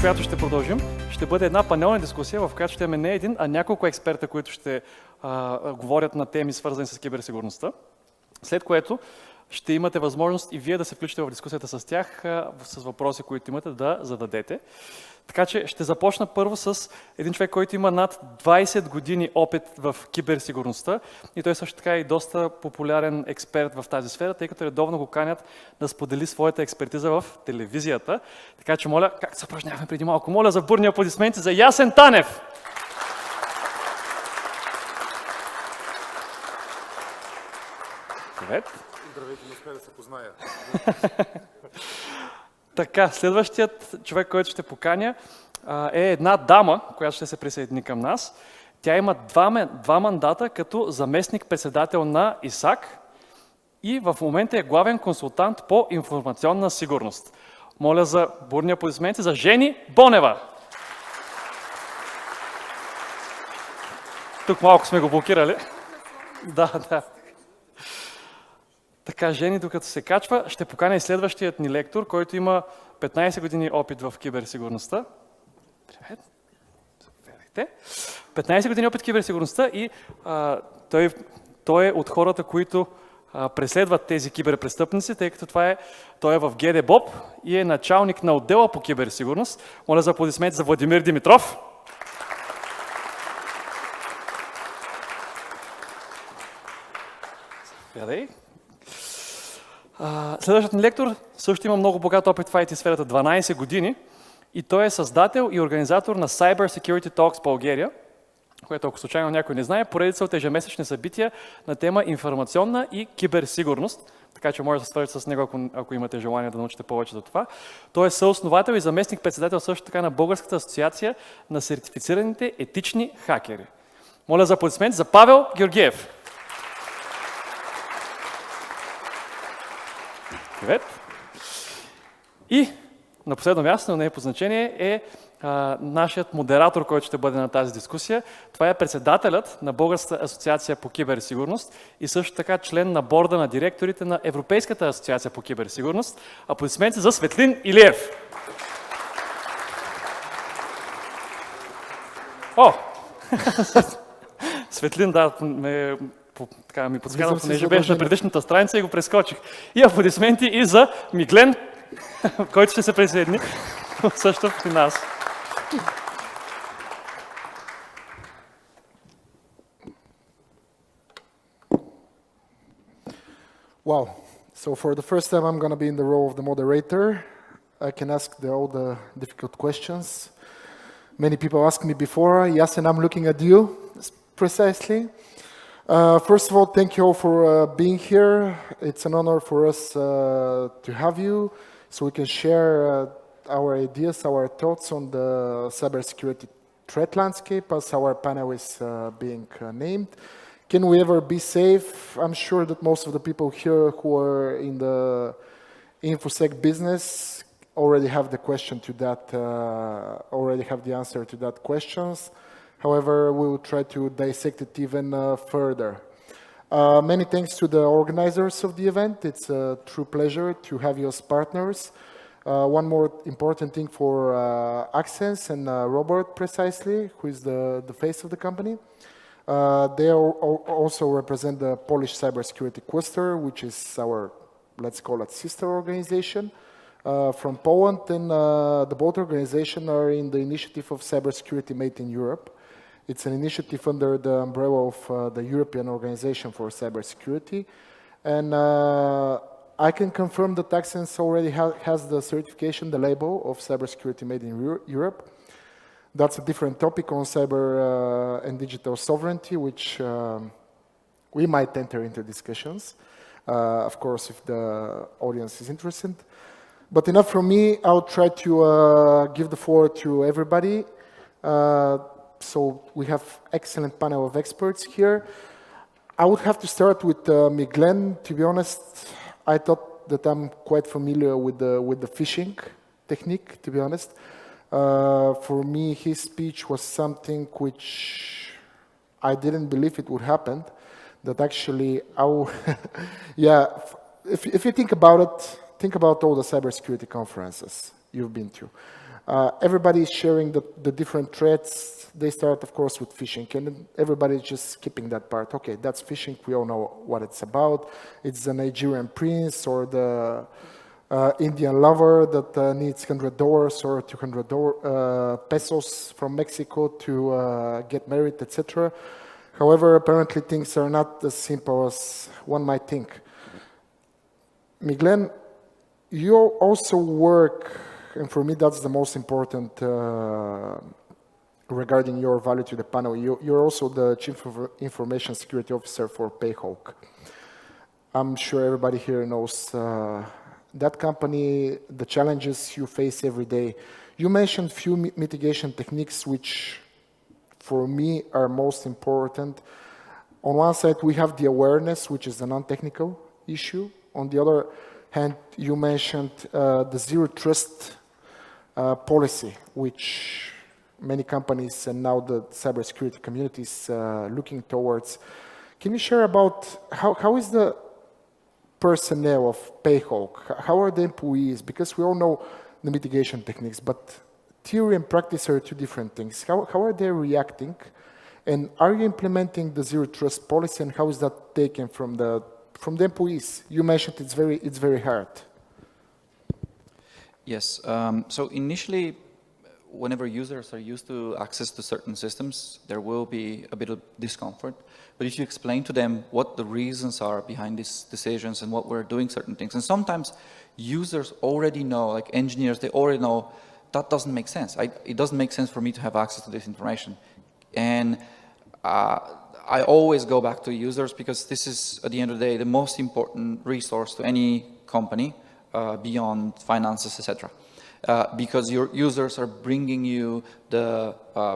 която ще продължим, ще бъде една панелна дискусия, в която ще имаме не един, а няколко експерта, които ще говорят на теми, свързани с киберсигурността. След което ще имате възможност и вие да се включите в дискусията с тях, с въпроси, които имате да зададете. Така че ще започна първо с един човек, който има над 20 години опит в киберсигурността и той също така е и доста популярен експерт в тази сфера, тъй като редовно го канят да сподели своята експертиза в телевизията. Така че моля, както се упражнявахме преди малко, моля за бурни аплодисменти за Jasen Танев! Привет! Здравейте, не успя да се позная. Така, следващият човек, който ще поканя, е една дама, която ще се присъедини към нас. Тя има два мандата като заместник-председател на ИСАК и в момента е главен консултант по информационна сигурност. Моля за бурни аплодисменти за Жени Бонева. Тук малко сме го блокирали. Да. Така, Жени, докато се качва, ще поканя и следващият ни лектор, който има 15 години опит в киберсигурността. Привет! Заповядайте. 15 години опит в киберсигурността и той е от хората, които преследват тези киберпрестъпници, тъй като той е в ГДБОП и е началник на отдела по киберсигурност. Моля за аплодисменти за Владимир Димитров. Заповядай. Следващият ни лектор също има много богат опит в IT сферата, 12 години, и той е създател и организатор на Cybersecurity Talks Bulgaria, което, ако случайно някой не знае, поредица от ежемесечни събития на тема информационна и киберсигурност, така че може да се свържете с него, ако имате желание да научите повече за това. Той е съосновател и заместник-председател също така на Българската асоциация на сертифицираните етични хакери. Моля за аплодисменти за Павел Georgiev. Привет! И на последно място, но не е по значение, е нашият модератор, който ще бъде на тази дискусия. Това е председателят на Българската асоциация по киберсигурност и също така член на борда на директорите на Европейската асоциация по киберсигурност. Аплодисменти за Светлин Илиев! О! Светлин, да, ми подсказва, понеже беше на предишната страница и го прескочих. И аплодисменти и за Миглен, който ще се присъедини също при нас. Wow. So for the first time I'm going to be in the role of the moderator. I can ask all the difficult questions. Many people asked me before. Jasen, I'm looking at you precisely. First of all, thank you all for being here. It's an honor for us to have you, so we can share our ideas, our thoughts on the cybersecurity threat landscape, as our panel is being named. Can we ever be safe? I'm sure that most of the people here who are in the InfoSec business already have the question to that, already have the answer to that questions. However, we will try to dissect it even further. Many thanks to the organizers of the event. It's a true pleasure to have you as partners. One more important thing for Accents and Robert precisely, who is the face of the company. They also represent the Polish Cybersecurity Cluster, which is our, let's call it, sister organization from Poland. And the both organizations are in the initiative of Cybersecurity Made in Europe. It's an initiative under the umbrella of the European Organization for Cybersecurity. And I can confirm that Accents already has the certification, the label of Cybersecurity Made in Europe. That's a different topic on cyber and digital sovereignty, which we might enter into discussions, of course, if the audience is interested. But enough from me. I'll try to give the floor to everybody. So we have excellent panel of experts here. I would have to start with Miglen. To be honest, I thought that I'm quite familiar with the phishing technique, to be honest. For me, his speech was something which I didn't believe it would happen. That actually, yeah, if you think about it, think about all the cybersecurity conferences you've been to. Everybody is sharing the different threats. They start, of course, with phishing, and then everybody's just skipping that part. Okay, that's phishing. We all know what it's about. It's the Nigerian prince or the Indian lover that needs $100 or $200 pesos from Mexico to get married, etc. However, apparently things are not as simple as one might think. Miglen, you also work, and for me that's the most important regarding your value to the panel. You're also the Chief Information Security Officer for Payhawk. I'm sure everybody here knows that company, the challenges you face every day. You mentioned few mitigation techniques which for me are most important. On one side, we have the awareness, which is a non-technical issue. On the other hand, you mentioned the zero trust policy, which many companies and now the cybersecurity community is looking towards. Can you share about how is the personnel of Payhawk? How are the employees? Because we all know the mitigation techniques, but theory and practice are two different things. How are they reacting? And are you implementing the zero trust policy, and how is that taken from the employees? You mentioned it's very hard. Yes. So initially, whenever users are used to access to certain systems, there will be a bit of discomfort. But if you explain to them what the reasons are behind these decisions and what we're doing certain things, and sometimes users already know, like engineers, they already know that doesn't make sense. It doesn't make sense for me to have access to this information. And I always go back to users because this is, at the end of the day, the most important resource to any company beyond finances, etc. Because your users are bringing you the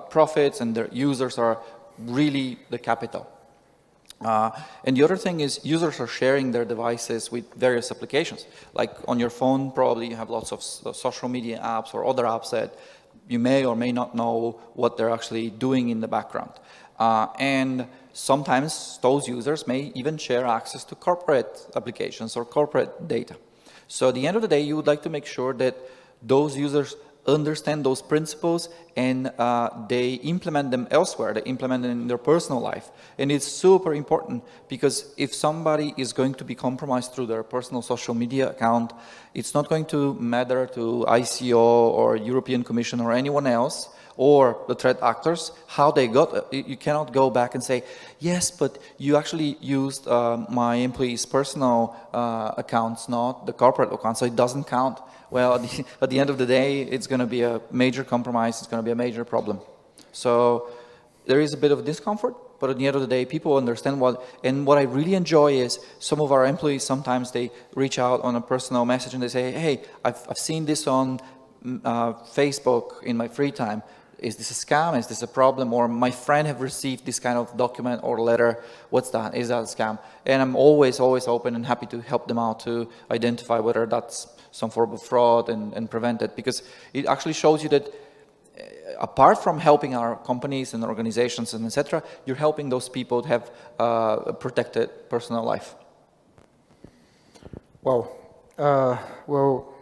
profits, and their users are really the capital. And the other thing is users are sharing their devices with various applications. Like on your phone, probably you have lots of social media apps or other apps that you may or may not know what they're actually doing in the background. And sometimes those users may even share access to corporate applications or corporate data. So at the end of the day, you would like to make sure that those users understand those principles and they implement them elsewhere, they implement them in their personal life. And it's super important because if somebody is going to be compromised through their personal social media account, it's not going to matter to ICO or European Commission or anyone else or the threat actors how they got it. You cannot go back and say, yes, but you actually used my employee's personal accounts, not the corporate account, so it doesn't count. Well, at the end of the day, it's going to be a major compromise. It's going to be a major problem. So there is a bit of discomfort, but at the end of the day, people understand and what I really enjoy is some of our employees, sometimes they reach out on a personal message and they say, hey, I've seen this on Facebook in my free time. Is this a scam? Is this a problem? Or my friend have received this kind of document or letter. What's that? Is that a scam? And I'm always open and happy to help them out to identify whether that's some form of fraud and prevent it. Because it actually shows you that apart from helping our companies and organizations and etc., you're helping those people to have a protected personal life. Wow. Well,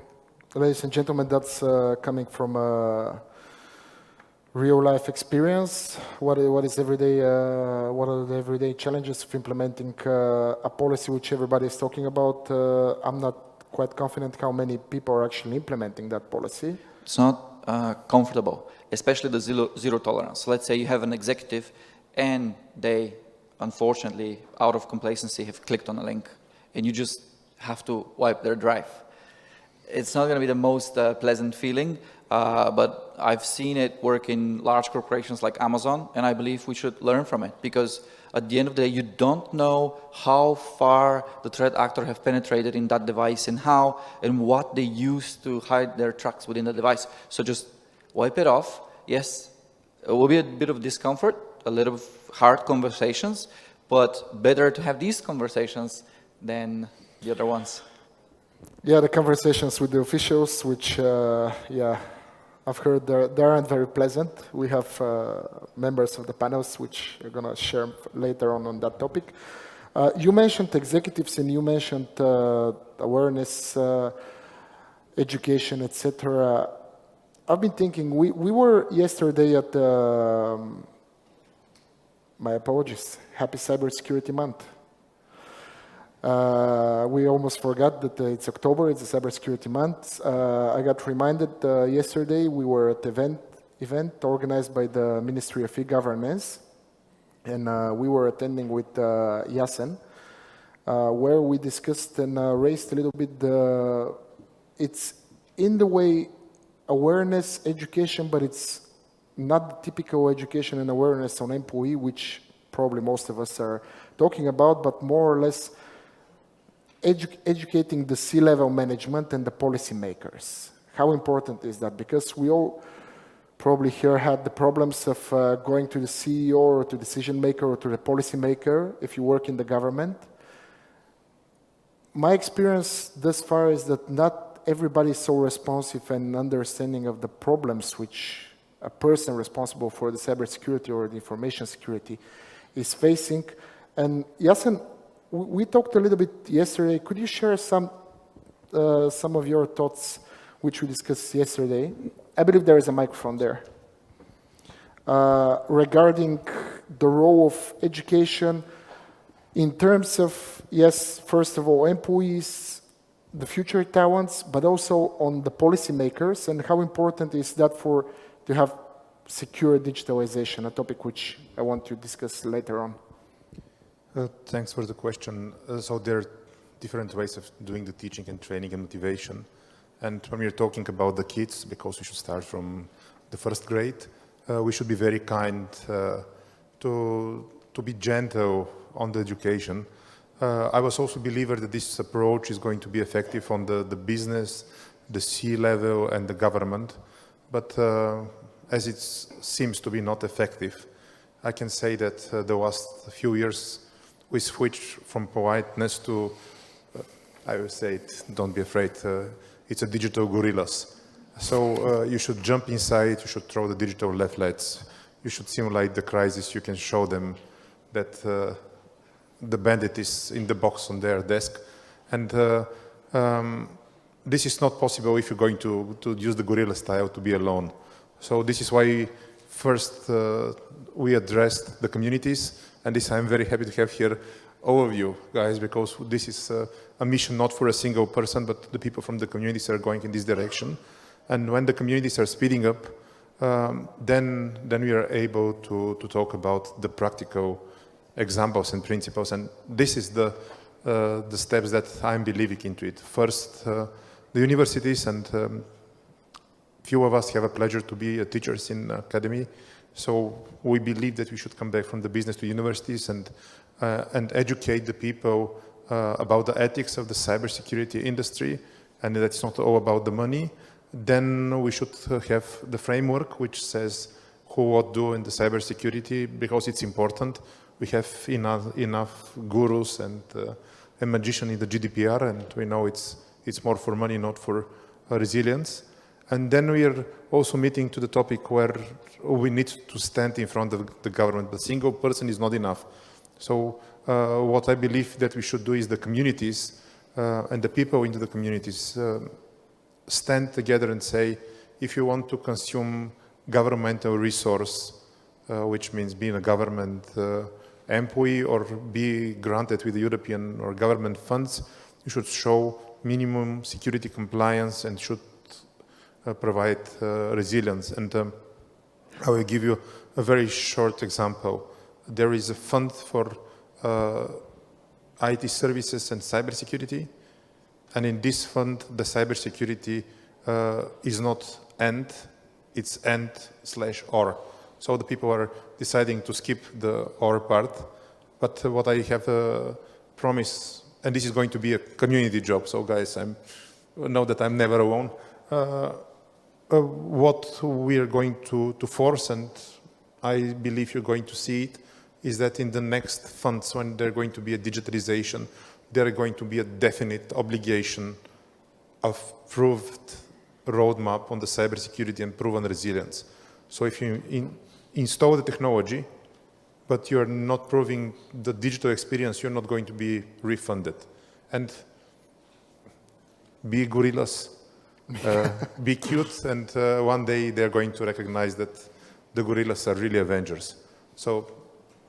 ladies and gentlemen, that's coming from real-life experience. What is everyday? What are the everyday challenges of implementing a policy which everybody is talking about? I'm not quite confident how many people are actually implementing that policy. It's not comfortable, especially the zero tolerance. Let's say you have an executive and they, unfortunately, out of complacency, have clicked on a link and you just have to wipe their drive. It's not going to be the most pleasant feeling, but I've seen it work in large corporations like Amazon, and I believe we should learn from it because at the end of the day, you don't know how far the threat actor have penetrated in that device and how and what they use to hide their tracks within the device. So just wipe it off. Yes, it will be a bit of discomfort, a little hard conversations, but better to have these conversations than the other ones. Yeah, the conversations with the officials, which, yeah, I've heard they aren't very pleasant. We have members of the panels which are going to share later on that topic. You mentioned executives and you mentioned awareness, education, etc. I've been thinking, we were yesterday at the, my apologies, Happy Cybersecurity Month. We almost forgot that it's October, it's a Cybersecurity Month. I got reminded yesterday we were at the event organized by the Ministry of E-Governance, and we were attending with Jasen, where we discussed and raised a little bit it's in the way awareness, education, but it's not the typical education and awareness on employee, which probably most of us are talking about, but more or less educating the C-level management and the policymakers. How important is that? Because we all probably here had the problems of going to the CEO or to decision maker or to the policymaker if you work in the government. My experience thus far is that not everybody is so responsive and understanding of the problems which a person responsible for the cybersecurity or the information security is facing. And Jasen, we talked a little bit yesterday. Could you share some of your thoughts which we discussed yesterday? I believe there is a microphone there. Regarding the role of education in terms of, yes, first of all, employees, the future talents, but also on the policymakers, and how important is that to have secure digitalization, a topic which I want to discuss later on. Thanks for the question. So there are different ways of doing the teaching and training and motivation. And when we're talking about the kids, because we should start from the first grade, we should be very kind to be gentle on the education. I was also a believer that this approach is going to be effective on the business, the C-level and the government. But as it seems to be not effective, I can say that the last few years we switched from politeness to, I will say it, don't be afraid, it's a digital gorillas. So you should jump inside, you should throw the digital leaflets, you should simulate the crisis, you can show them that the bandit is in the box on their desk. And this is not possible if you're going to use the gorilla style to be alone. So this is why first we addressed the communities, and this I'm very happy to have here all of you guys, because this is a mission not for a single person, but the people from the communities are going in this direction. And when the communities are speeding up, then we are able to talk about the practical examples and principles. And this is the steps that I'm believing into it. First, the universities, and few of us have a pleasure to be teachers in academy. So we believe that we should come back from the business to universities and educate the people about the ethics of the cybersecurity industry, and that it's not all about the money. Then we should have the framework which says who what do in the cybersecurity, because it's important. We have enough gurus and a magician in the GDPR, and we know it's more for money, not for resilience. And then we are also meeting to the topic where we need to stand in front of the government. The single person is not enough. So what I believe that we should do is the communities and the people into the communities stand together and say, if you want to consume governmental resource, which means being a government employee or be granted with the European or government funds, you should show minimum security compliance and should provide resilience. And I will give you a very short example. There is a fund for IT services and cybersecurity, and in this fund the cybersecurity is not and, it's and/or. So the people are deciding to skip the or part, but what I have promised, and this is going to be a community job, so guys, know that I'm never alone. What we are going to force, and I believe you're going to see it, is that in the next funds, when there's going to be a digitalization, there are going to be a definite obligation of proved roadmap on the cybersecurity and proven resilience. So if you install the technology, but you're not proving the digital experience, you're not going to be refunded. And be gorillas. be cute, and one day they're going to recognize that the gorillas are really avengers. So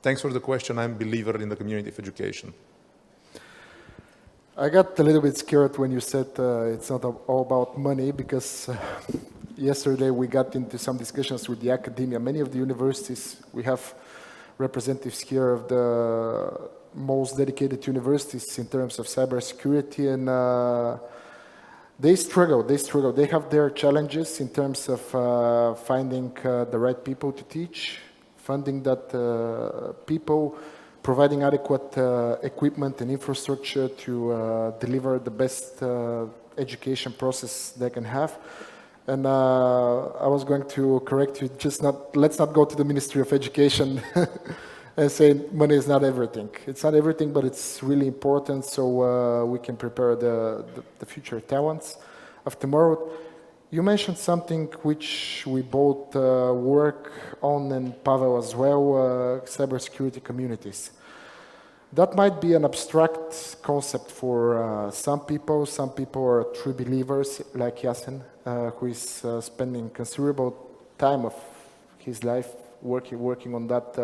thanks for the question. I'm a believer in the community of education. I got a little bit scared when you said it's not all about money, because yesterday we got into some discussions with the academia. Many of the universities, we have representatives here of the most dedicated universities in terms of cybersecurity, and they struggle. They have their challenges in terms of finding the right people to teach, funding that people, providing adequate equipment and infrastructure to deliver the best education process they can have. And I was going to correct you, let's not go to the Ministry of Education and say money is not everything. It's not everything, but it's really important, so we can prepare the future talents of tomorrow. You mentioned something which we both work on, and Pavel as well, cybersecurity communities. That might be an abstract concept for some people. Some people are true believers, like Jasen, who is spending considerable time of his life working on that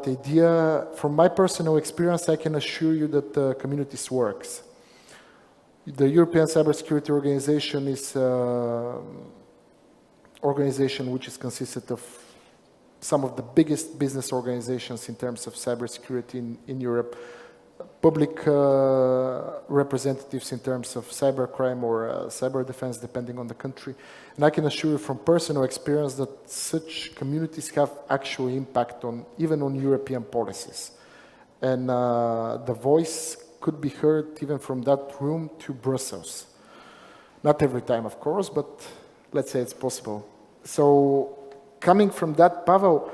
idea. From my personal experience, I can assure you that the communities works. The European Cybersecurity Organization is an organization which is consisted of some of the biggest business organizations in terms of cybersecurity in Europe, public representatives in terms of cybercrime or cyber defense, depending on the country. And I can assure you from personal experience that such communities have actual impact even on European policies. And the voice could be heard even from that room to Brussels. Not every time, of course, but let's say it's possible. So coming from that, Pavel,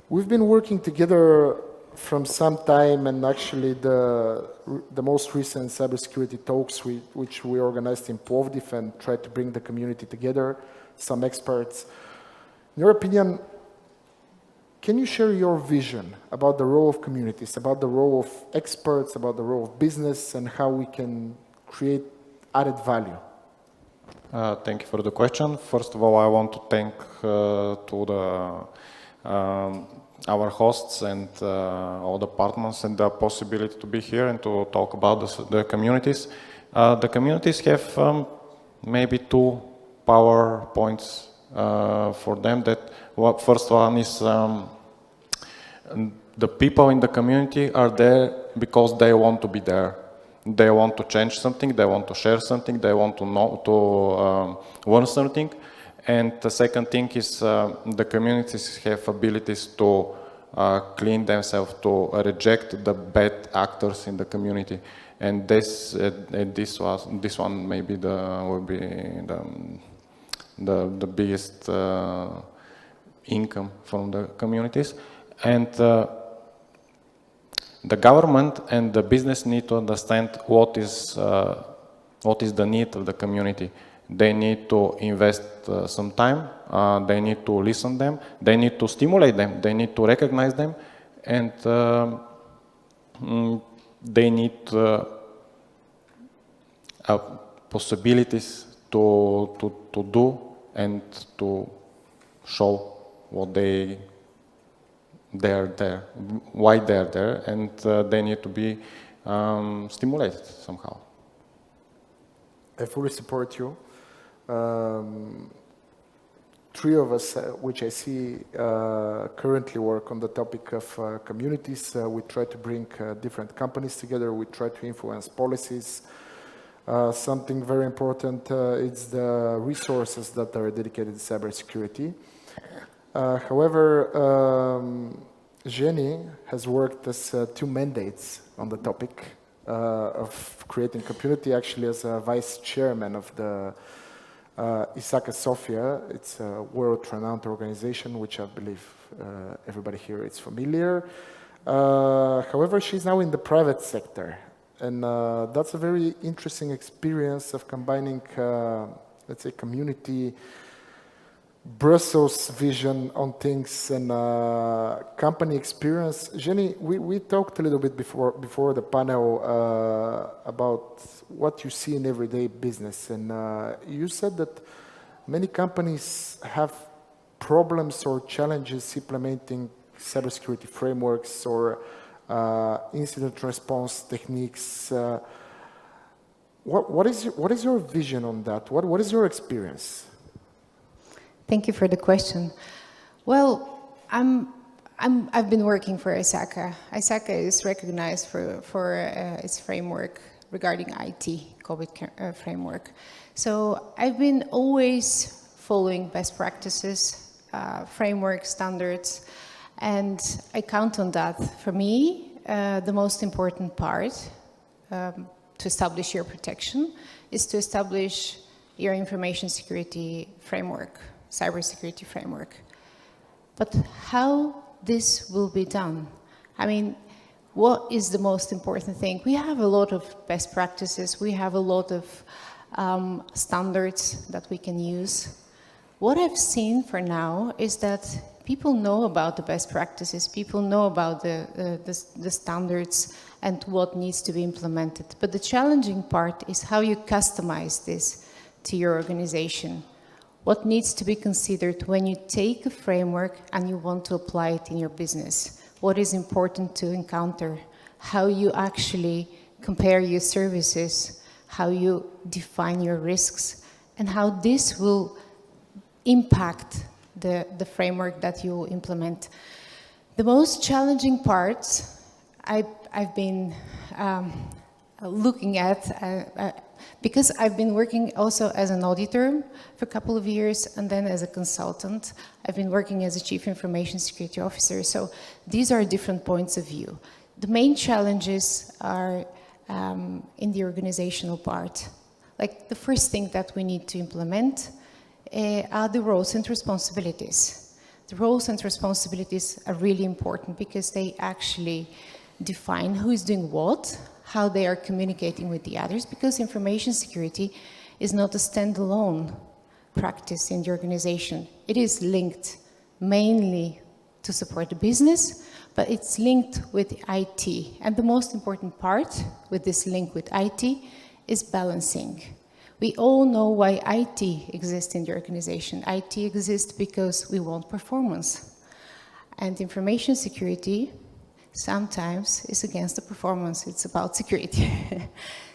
we've been working together from some time, and actually the most recent cybersecurity talks which we organized in Plovdiv and tried to bring the community together, some experts. In your opinion, can you share your vision about the role of communities, about the role of experts, about the role of business, and how we can create added value? Thank you for the question. First of all, I want to thank our hosts and all the partners and the possibility to be here and to talk about the communities. The communities have maybe two power points for them. First one is the people in the community are there because they want to be there. They want to change something, they want to share something, they want to know, to learn something. And the second thing is the communities have abilities to clean themselves, to reject the bad actors in the community. And this one maybe will be the biggest income from the communities. And the government and the business need to understand what is the need of the community. They need to invest some time, they need to listen to them, they need to stimulate them, they need to recognize them, and they need possibilities to do and to show what they're there, why they're there, and they need to be stimulated somehow. I fully support you. Three of us, which I see currently work on the topic of communities. We try to bring different companies together. We try to influence policies. Something very important is the resources that are dedicated to cybersecurity. However, Jenny has worked as two mandates on the topic of creating community, actually as a vice chairman of the Isaka Sofia. It's a world-renowned organization, which I believe everybody here is familiar. However, she's now in the private sector, and that's a very interesting experience of combining, let's say, community Brussels vision on things and company experience. Jenny, we talked a little bit before the panel about what you see in everyday business, and you said that many companies have problems or challenges implementing cybersecurity frameworks or incident response techniques. What is your vision on that? What is your experience? Thank you for the question. Well, I've been working for ISACA. ISACA is recognized for its framework regarding IT, COVID framework. So I've been always following best practices, framework standards, and I count on that. For me, the most important part to establish your protection is to establish your information security framework, cybersecurity framework. But how this will be done? I mean, what is the most important thing? We have a lot of best practices. We have a lot of standards that we can use. What I've seen for now is that people know about the best practices. People know about the standards and what needs to be implemented. But the challenging part is how you customize this to your organization. What needs to be considered when you take a framework and you want to apply it in your business? What is important to encounter? How you actually compare your services, how you define your risks, and how this will impact the framework that you will implement. The most challenging parts I've been looking at, because I've been working also as an auditor for a couple of years and then as a consultant. I've been working as a chief information security officer. So these are different points of view. The main challenges are in the organizational part. Like the first thing that we need to implement are the roles and responsibilities. The roles and responsibilities are really important because they actually define who is doing what, how they are communicating with the others, because information security is not a standalone practice in the organization. It is linked mainly to support the business, but it's linked with IT. And the most important part with this link with IT is balancing. We all know why IT exists in the organization. IT exists because we want performance. And information security sometimes is against the performance. It's about security.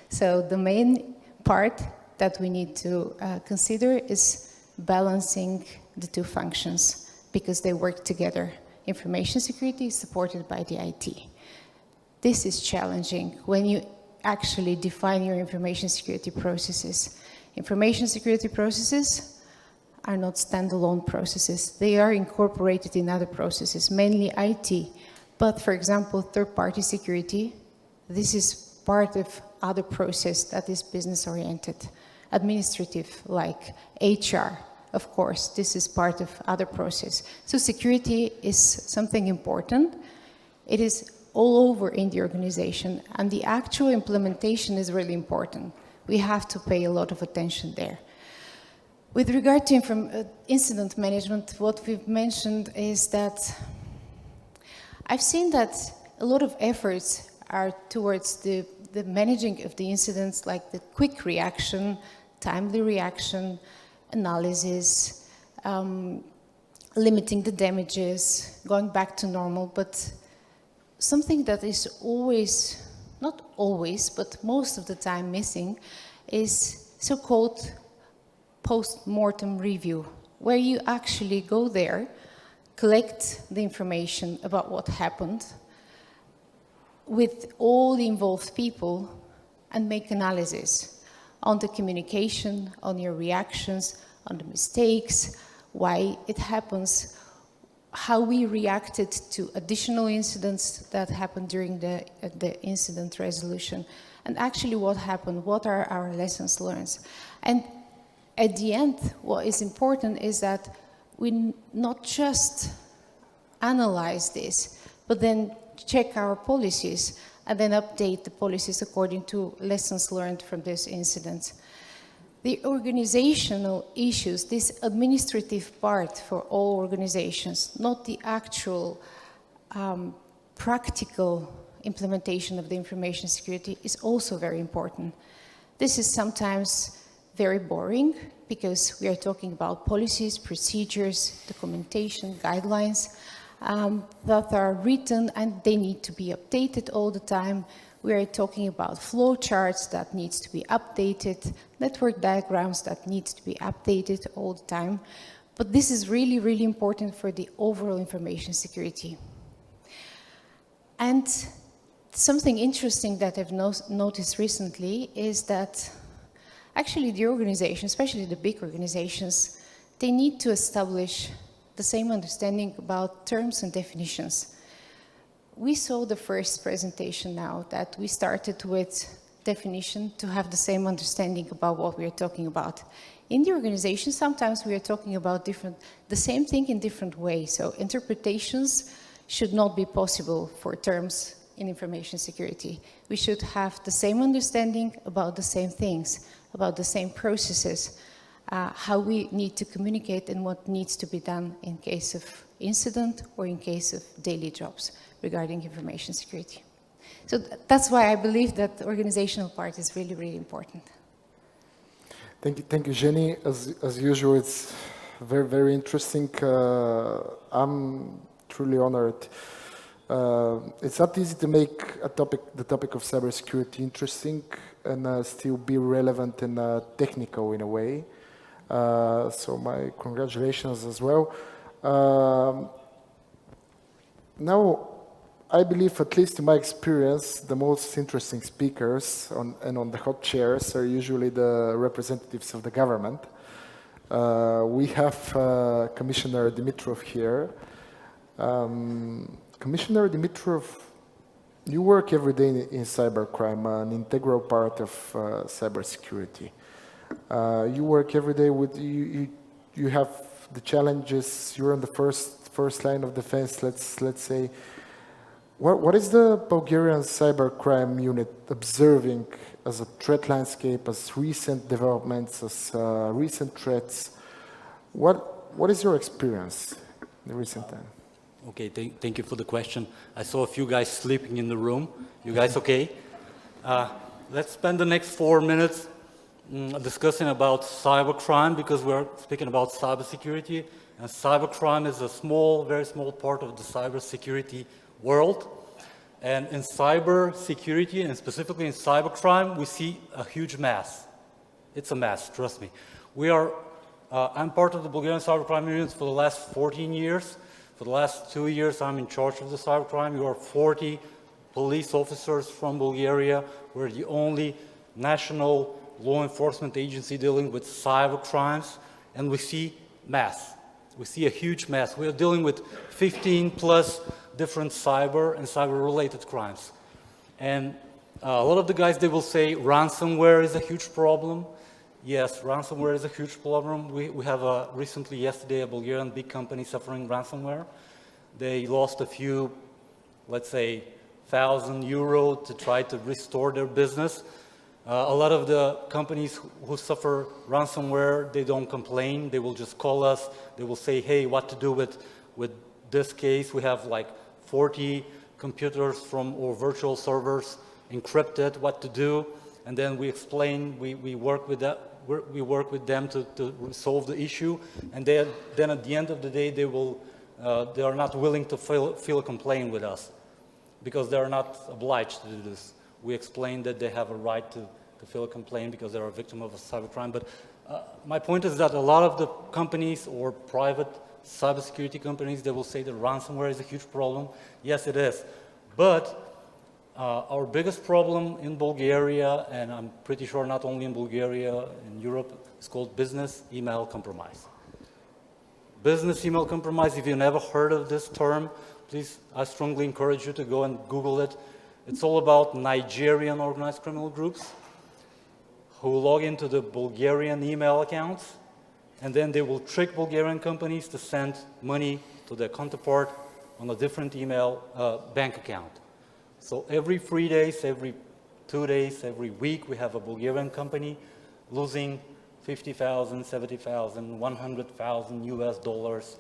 So the main part that we need to consider is balancing the two functions because they work together. Information security is supported by the IT. This is challenging when you actually define your information security processes. Information security processes are not standalone processes. They are incorporated in other processes, mainly IT. But for example, third-party security, this is part of other process that is business-oriented. Administrative, like HR, of course, this is part of other process. So security is something important. It is all over in the organization, and the actual implementation is really important. We have to pay a lot of attention there. With regard to incident management, what we've mentioned is that I've seen that a lot of efforts are towards the managing of the incidents, like the quick reaction, timely reaction, analysis, limiting the damages, going back to normal. But something that is always, not always, but most of the time missing is so-called post-mortem review, where you actually go there, collect the information about what happened with all the involved people and make analysis on the communication, on your reactions, on the mistakes, why it happens, how we reacted to additional incidents that happened during the incident resolution, and actually what happened, what are our lessons learned. And at the end, what is important is that we not just analyze this, but then check our policies and then update the policies according to lessons learned from this incident. The organizational issues, this administrative part for all organizations, not the actual practical implementation of the information security, is also very important. This is sometimes very boring because we are talking about policies, procedures, documentation, guidelines that are written and they need to be updated all the time. We are talking about flow charts that needs to be updated, network diagrams that needs to be updated all the time. But this is really, really important for the overall information security. And something interesting that I've noticed recently is that actually the organization, especially the big organizations, they need to establish the same understanding about terms and definitions. We saw the first presentation now that we started with definition to have the same understanding about what we are talking about. In the organization, sometimes we are talking about the same thing in different ways. So interpretations should not be possible for terms in information security. We should have the same understanding about the same things, about the same processes, how we need to communicate and what needs to be done in case of incident or in case of daily jobs regarding information security. So that's why I believe that the organizational part is really, really important. Thank you, Jenny. As usual, it's very, very interesting. I'm truly honored. It's not easy to make the topic of cybersecurity interesting and still be relevant and technical in a way. So my congratulations as well. Now, I believe, at least in my experience, the most interesting speakers on the hot chairs are usually the representatives of the government. We have Commissioner Dimitrov here. Commissioner Dimitrov, you work every day in cybercrime, an integral part of cybersecurity. You work every day with, you have the challenges, you're on the first line of defense, let's say. What is the Bulgarian cybercrime unit observing as a threat landscape, as recent developments, as recent threats? What is your experience in the recent time? Okay, thank you for the question. I saw a few guys sleeping in the room. You guys okay? Let's spend the next 4 minutes discussing about cybercrime because we're speaking about cybersecurity. And cybercrime is a small, very small part of the cybersecurity world. And in cybersecurity, and specifically in cybercrime, we see a huge mess. It's a mess, trust me. I'm part of the Bulgarian cybercrime unit for the last 14 years. For the last 2 years, I'm in charge of the cybercrime. We are 40 police officers from Bulgaria. We're the only national law enforcement agency dealing with cybercrimes, and we see mess. We see a huge mess. We are dealing with 15 plus different cyber and cyber-related crimes. And a lot of the guys, they will say ransomware is a huge problem. Yes, ransomware is a huge problem. We have recently, yesterday, a Bulgarian big company suffering ransomware. They lost a few, let's say, €1,000 to try to restore their business. A lot of the companies who suffer ransomware, they don't complain. They will just call us. They will say, hey, what to do with this case. We have like 40 computers or virtual servers encrypted, what to do. And then we explain, we work with that. We work with them to solve the issue. And then at the end of the day, they are not willing to file a complaint with us because they are not obliged to do this. We explain that they have a right to file a complaint because they are a victim of a cybercrime. But my point is that a lot of the companies or private cybersecurity companies, they will say that ransomware is a huge problem. Yes, it is. But our biggest problem in Bulgaria, and I'm pretty sure not only in Bulgaria, in Europe, is called business email compromise. Business email compromise, if you never heard of this term, please, I strongly encourage you to go and Google it. It's all about Nigerian organized criminal groups who log into the Bulgarian email accounts, and then they will trick Bulgarian companies to send money to their counterpart on a different email bank account. So every 3 days, every 2 days, every week, we have a Bulgarian company losing $50,000, $70,000, $100,000 US dollars.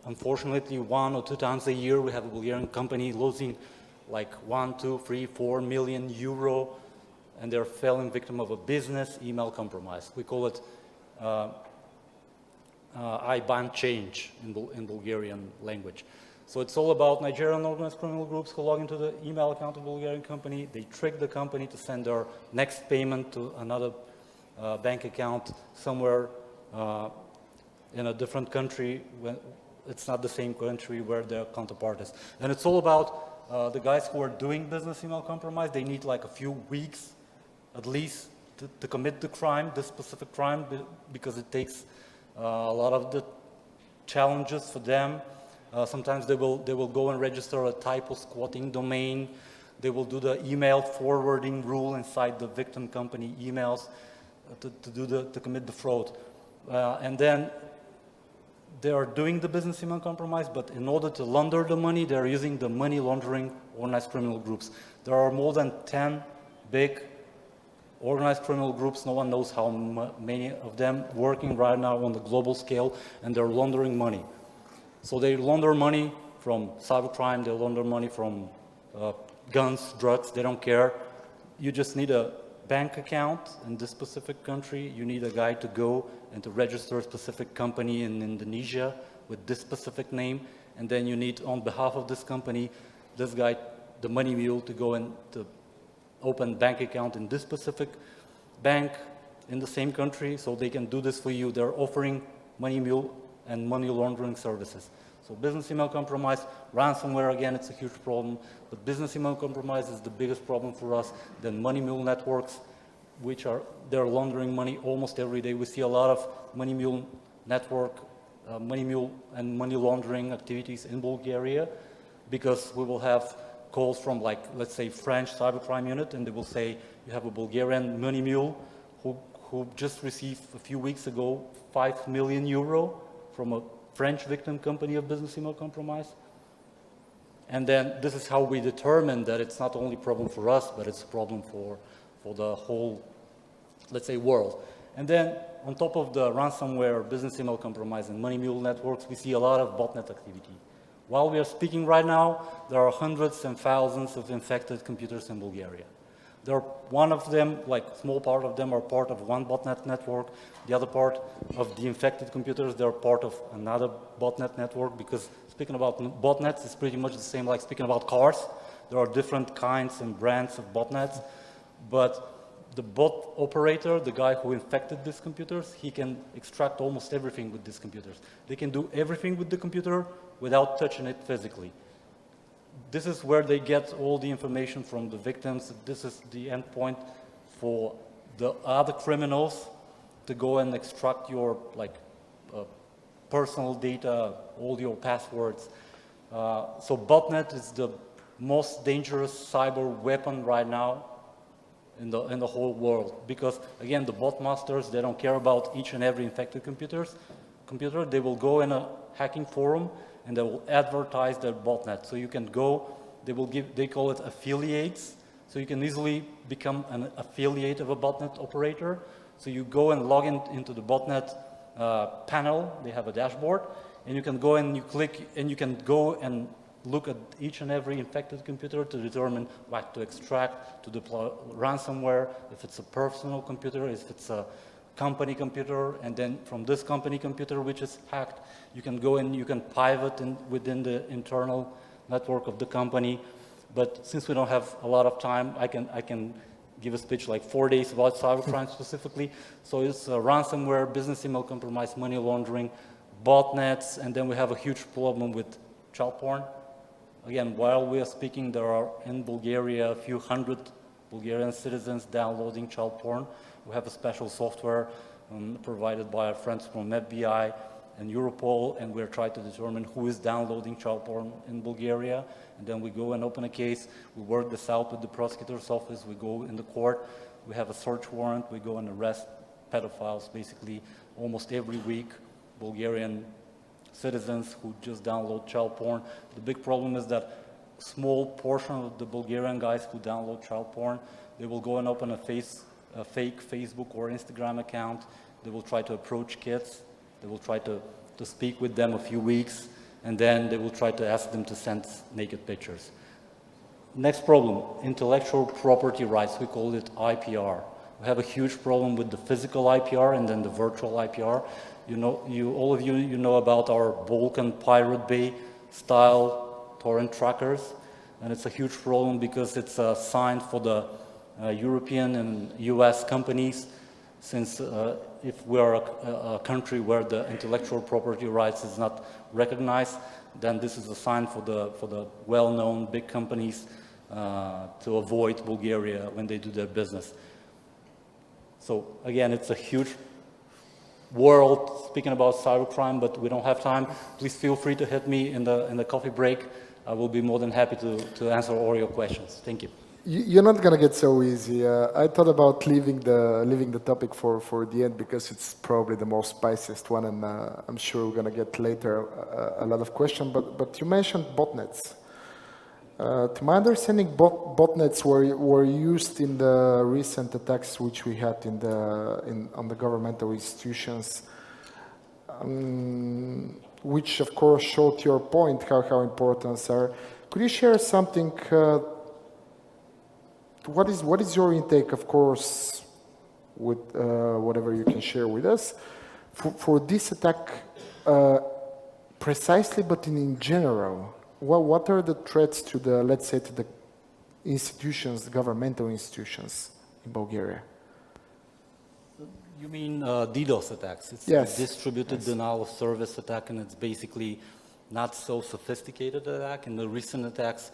Unfortunately, 1 or 2 times a year, we have a Bulgarian company losing like 1, 2, 3, 4 million euro, and they're falling victim of a business email compromise. We call it IBAN change in Bulgarian language. So it's all about Nigerian organized criminal groups who log into the email account of a Bulgarian company. They trick the company to send their next payment to another bank account somewhere in a different country when it's not the same country where their counterpart is. And it's all about the guys who are doing business email compromise. They need like a few weeks at least to commit the crime, this specific crime, because it takes a lot of the challenges for them. Sometimes they will go and register a typo squatting domain. They will do the email forwarding rule inside the victim company emails to commit the fraud. And then they are doing the business email compromise, but in order to launder the money, they're using the money laundering organized criminal groups. There are more than 10 big organized criminal groups. No one knows how many of them working right now on the global scale, and they're laundering money. So they launder money from cybercrime, they launder money from guns, drugs, they don't care. You just need a bank account in this specific country. You need a guy to go and to register a specific company in Indonesia with this specific name. And then you need, on behalf of this company, this guy, the money mule, to go and to open bank account in this specific bank in the same country, so they can do this for you. They're offering money mule and money laundering services. So business email compromise, ransomware, again, it's a huge problem, but business email compromise is the biggest problem for us. Then money mule networks, which they're laundering money almost every day. We see a lot of money mule network, money mule and money laundering activities in Bulgaria, because we will have calls from, like, let's say, French cybercrime unit, and they will say, you have a Bulgarian money mule who just received a few weeks ago 5 million euro from a French victim company of business email compromise. And then this is how we determine that it's not only a problem for us, but it's a problem for the whole, let's say, world. And then on top of the ransomware, business email compromise, and money mule networks, we see a lot of botnet activity. While we are speaking right now, there are hundreds and thousands of infected computers in Bulgaria. One of them, like small part of them, are part of one botnet network. The other part of the infected computers, they're part of another botnet network, because speaking about botnets is pretty much the same like speaking about cars. There are different kinds and brands of botnets, but the bot operator, the guy who infected these computers, he can extract almost everything with these computers. They can do everything with the computer without touching it physically. This is where they get all the information from the victims. This is the endpoint for the other criminals to go and extract your personal data, all your passwords. So botnet is the most dangerous cyber weapon right now in the whole world, because again, the bot masters, they don't care about each and every infected computer. They will go in a hacking forum and they will advertise their botnet. So you can go, they call it affiliates. So you can easily become an affiliate of a botnet operator. So you go and log into the botnet panel. They have a dashboard, and you can go and you click, and you can go and look at each and every infected computer to determine what to extract, to deploy ransomware, if it's a personal computer, if it's a company computer, and then from this company computer which is hacked, you can go and you can pivot within the internal network of the company. But since we don't have a lot of time, I can give a speech like 4 days about cybercrime specifically. So it's ransomware, business email compromise, money laundering, botnets, and then we have a huge problem with child porn. Again, while we are speaking, there are in Bulgaria a few hundred Bulgarian citizens downloading child porn. We have a special software provided by our friends from FBI and Europol, and we're trying to determine who is downloading child porn in Bulgaria. And then we go and open a case. We work this out with the prosecutor's office. We go in the court. We have a search warrant. We go and arrest pedophiles basically almost every week, Bulgarian citizens who just download child porn. The big problem is that a small portion of the Bulgarian guys who download child porn, they will go and open a fake Facebook or Instagram account, They will try to approach kids. They will try to speak with them a few weeks, and then they will try to ask them to send naked pictures. Next problem, intellectual property rights. We call it IPR. We have a huge problem with the physical IPR and then the virtual IPR. You know, all of you know about our Balkan Pirate Bay style torrent trackers, and it's a huge problem because it's signed for the European and US companies, since if we are a country where the intellectual property rights is not recognized, then this is a sign for the well-known big companies to avoid Bulgaria when they do their business. So again, it's a huge world speaking about cybercrime, but we don't have time. Please feel free to hit me in the coffee break. I will be more than happy to answer all your questions. Thank you. You're not going to get so easy. I thought about leaving the topic for the end because it's probably the most spiciest one, and I'm sure we're going to get later a lot of questions. But you mentioned botnets. To my understanding, botnets were used in the recent attacks which we had on the governmental institutions, which of course showed your point how important are. Could you share something? What is your intake, of course, with whatever you can share with us, for this attack precisely, but in general? What are the threats to the, let's say, to the institutions, the governmental institutions in Bulgaria? You mean DDoS attacks? It's Yes. a distributed denial of service attack, and it's basically not so sophisticated attack. In the recent attacks,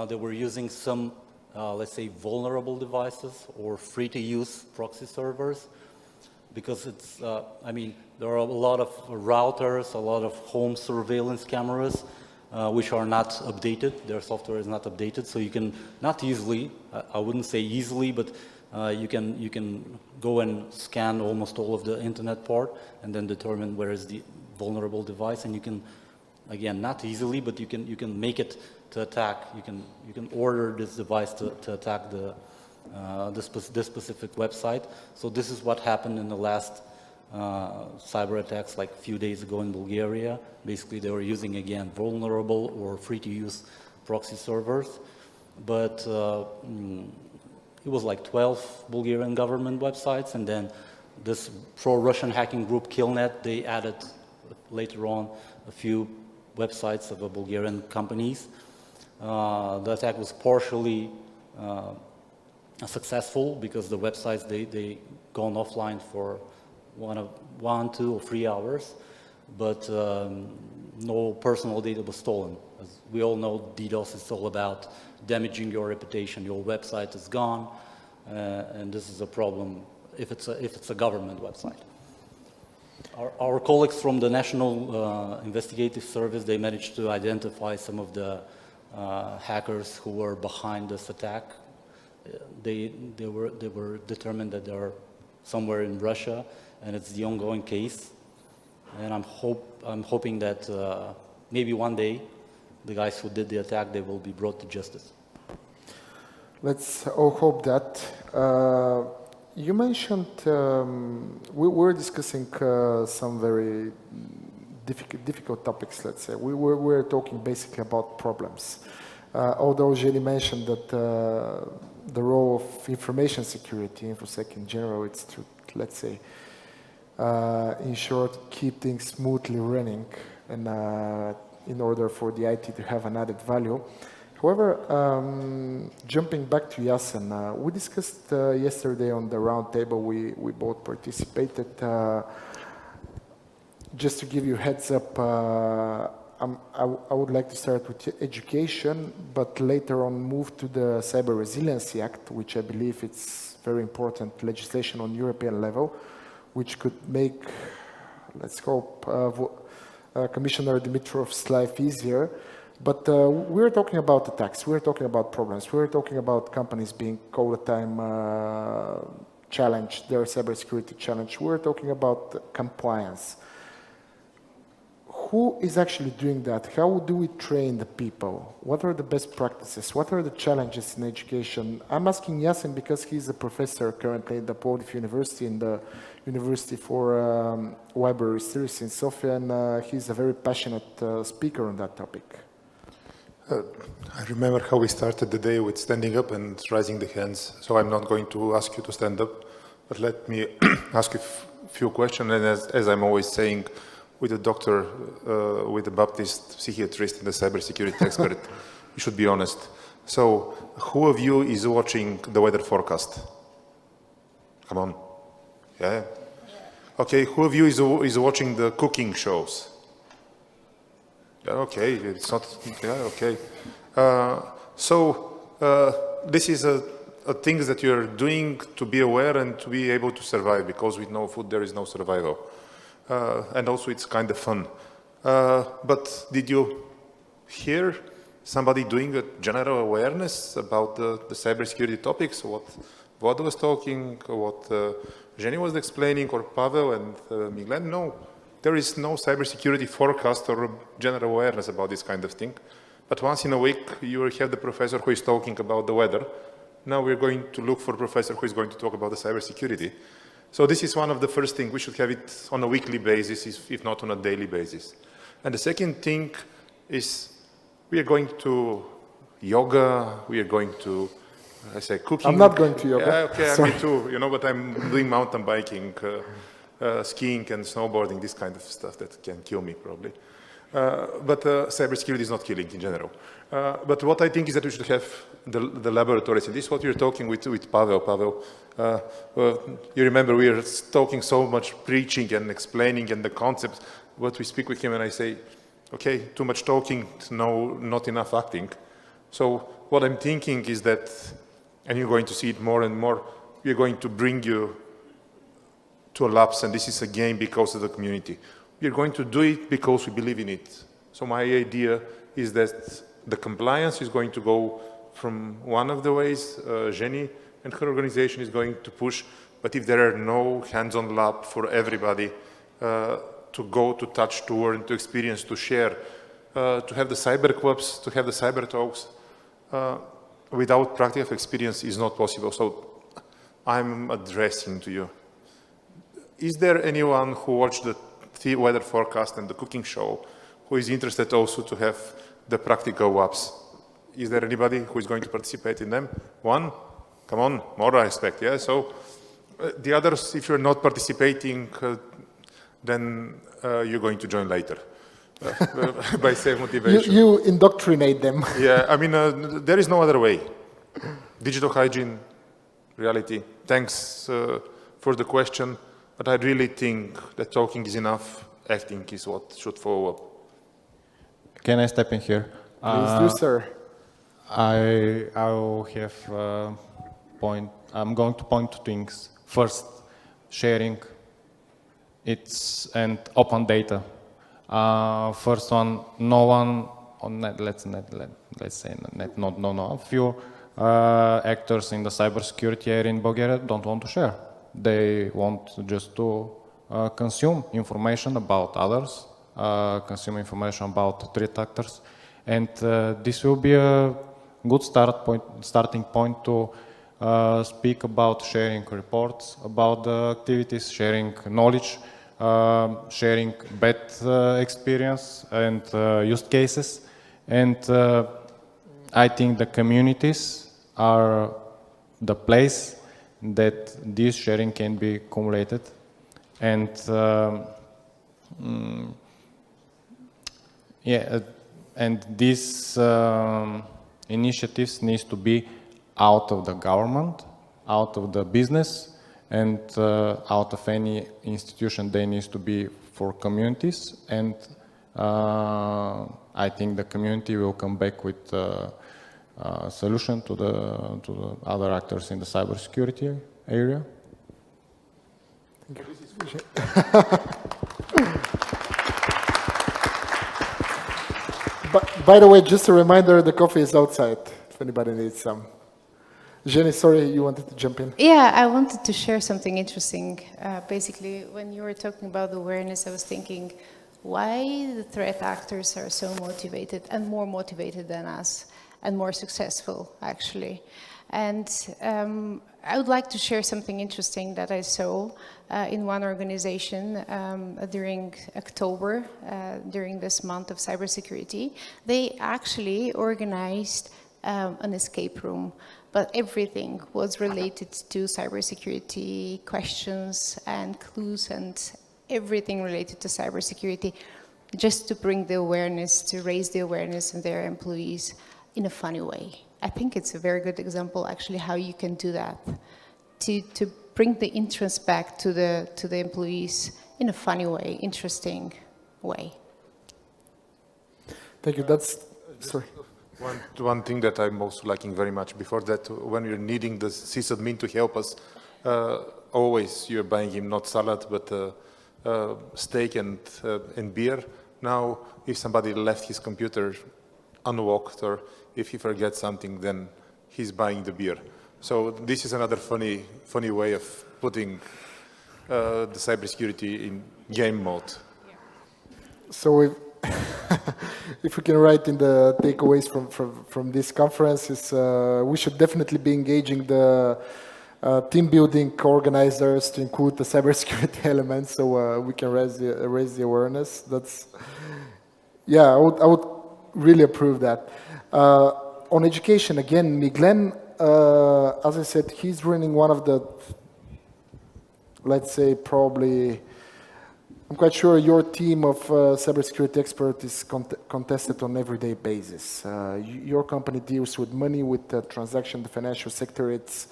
they were using some let's say, vulnerable devices or free-to-use proxy servers, because it's, I mean, there are a lot of routers, a lot of home surveillance cameras, which are not updated. Their software is not updated, so you can not easily, I wouldn't say easily, but you can go and scan almost all of the internet part and then determine where is the vulnerable device, and you can, again, not easily, but you can make it to attack. You can order this device to attack this specific website. So this is what happened in the last cyber attacks, like a few days ago in Bulgaria. Basically, they were using, again, vulnerable or free-to-use proxy servers. But it was like 12 Bulgarian government websites, and then this pro-Russian hacking group, Killnet, they added later on a few websites of Bulgarian companies. The attack was partially successful because the websites, they gone offline for 1, 2, or 3 hours, but no personal data was stolen. As we all know, DDoS is all about damaging your reputation. Your website is gone, and this is a problem if it's a government website. Our colleagues from the National Investigative Service, they managed to identify some of the hackers who were behind this attack. They were determined that they are somewhere in Russia, and it's the ongoing case. And I'm hoping that maybe one day the guys who did the attack, they will be brought to justice. Let's all hope that. You mentioned, we were discussing some very difficult topics, let's say. We're talking basically about problems. Although Jenny mentioned that the role of information security, InfoSec in general, it's to, let's say, in short, keep things smoothly running and in order for the IT to have an added value. However, jumping back to Jasen, we discussed yesterday on the round table, we both participated. Just to give you a heads up, I would like to start with education, but later on move to the Cyber Resiliency Act, which I believe it's very important legislation on European level, which could make, let's hope, Commissioner Dimitrov's life easier. But we're talking about attacks, we're talking about problems, we're talking about companies being all the time challenged, their cybersecurity challenge. We're talking about compliance. who is actually doing that? How do we train the people? What are the best practices? What are the challenges in education? I'm asking Jasen because he's a professor currently at the Plovdiv University, in the University for Library Research in Sofia, and he's a very passionate speaker on that topic. I remember how we started the day with standing up and raising the hands, so I'm not going to ask you to stand up, but let me ask you a few questions, and as I'm always saying, with a doctor, with a Baptist psychiatrist and a cybersecurity expert, you should be honest. So, who of you is watching the weather forecast? Come on. Yeah? Okay, who of you is watching the cooking shows? Yeah, okay, it's not, yeah, okay. This is a things that you're doing to be aware and to be able to survive, because with no food there is no survival. And also it's kind of fun. But did you hear somebody doing a general awareness about the cybersecurity topics? What Vlad was talking, what Jenny was explaining, or Pavel and Miglen? No, there is no cybersecurity forecast or general awareness about this kind of thing. But once in a week, you will have the professor who is talking about the weather. Now we're going to look for a professor who is going to talk about the cybersecurity. So this is one of the first things. We should have it on a weekly basis, if not on a daily basis. And the second thing is we are going to yoga, we are going to, I say, cooking. I'm not going to yoga. Yeah, okay, Sorry. me too, you know, but I'm doing mountain biking, skiing and snowboarding, this kind of stuff that can kill me probably. But cybersecurity is not killing in general. But what I think is that we should have the laboratories, and this is what we were talking with Pavel. Pavel, you remember we were talking so much preaching and explaining and the concepts, but we speak with him and I say, okay, too much talking, no, not enough acting. So what I'm thinking is that, and you're going to see it more and more, we're going to bring you to a labs, and this is a game because of the community. We're going to do it because we believe in it. So my idea is that the compliance is going to go from one of the ways, Jenny and her organization is going to push, but if there are no hands-on lab for everybody to go, to touch, to learn, to experience, to share, to have the cyber clubs, to have the cyber talks, without practical experience is not possible. So I'm addressing to you. Is there anyone who watched the weather forecast and the cooking show who is interested also to have the practical labs? Is there anybody who is going to participate in them? One? Come on, more respect, yeah? So the others, if you're not participating, then you're going to join later by self-motivation. You indoctrinate them. Yeah, I mean, there is no other way. Digital hygiene, reality. Thanks for the question, but I really think that talking is enough, acting is what should follow up. Can I step in here? Please do, sir. I will have point. I'm going to point to things. First, sharing. And open data. First one, no one on net. Let's say net. No. Few actors in the cybersecurity area in Bulgaria don't want to share. They want just to consume information about others, consume information about threat actors, and this will be a good starting point to speak about sharing reports about the activities, sharing knowledge, sharing bad experience and use cases. And I think the communities are the place that this sharing can be accumulated. And and these initiatives needs to be out of the government, out of the business, and out of any institution. They needs to be for communities, and I think the community will come back with a solution to the other actors in the cybersecurity area. Thank you. By the way, just a reminder, the coffee is outside, if anybody needs some. Jenny, sorry, you wanted to jump in? Yeah, I wanted to share something interesting. Basically, when you were talking about awareness, I was thinking, why the threat actors are so motivated and more motivated than us and more successful, actually. And I would like to share something interesting that I saw in one organization during October, during this month of cybersecurity. They actually organized an escape room, but everything was related to cybersecurity questions and clues and everything related to cybersecurity, just to bring the awareness, to raise the awareness of their employees in a funny way. I think it's a very good example, actually, how you can do that, to bring the interest back to the employees in a funny way, interesting way. Thank you. That's, sorry. One thing that I'm also liking very much before that, when you're needing the sysadmin to help us, always you're buying him not salad, but steak and beer. Now, if somebody left his computer unlocked or if he forgets something, then he's buying the beer. So this is another funny way of putting the cybersecurity in game mode. So if we can write in the takeaways from this conference is we should definitely be engaging the team building organizers to include the cybersecurity elements so we can raise the awareness. That's, yeah, I would really approve that. On education, again, Miglen, as I said, he's running one of the, let's say, probably, I'm quite sure your team of cybersecurity experts is contested on an everyday basis. Your company deals with money, with the transaction, the financial sector. It's,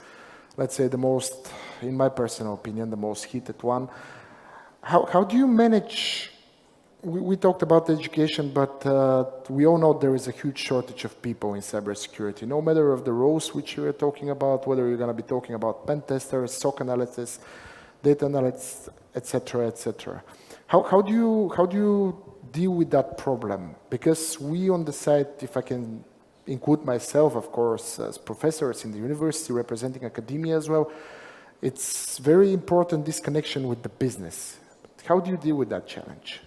let's say, the most, in my personal opinion, the most heated one. How do you manage? We talked about education, but we all know there is a huge shortage of people in cybersecurity. No matter of the roles which you are talking about, whether you're going to be talking about pen testers, SOC analysis, data analysts, etc., etc. How do you deal with that problem? Because we on the side, if I can include myself, of course, as professors in the university representing academia as well, it's very important, this connection with the business. How do you deal with that challenge?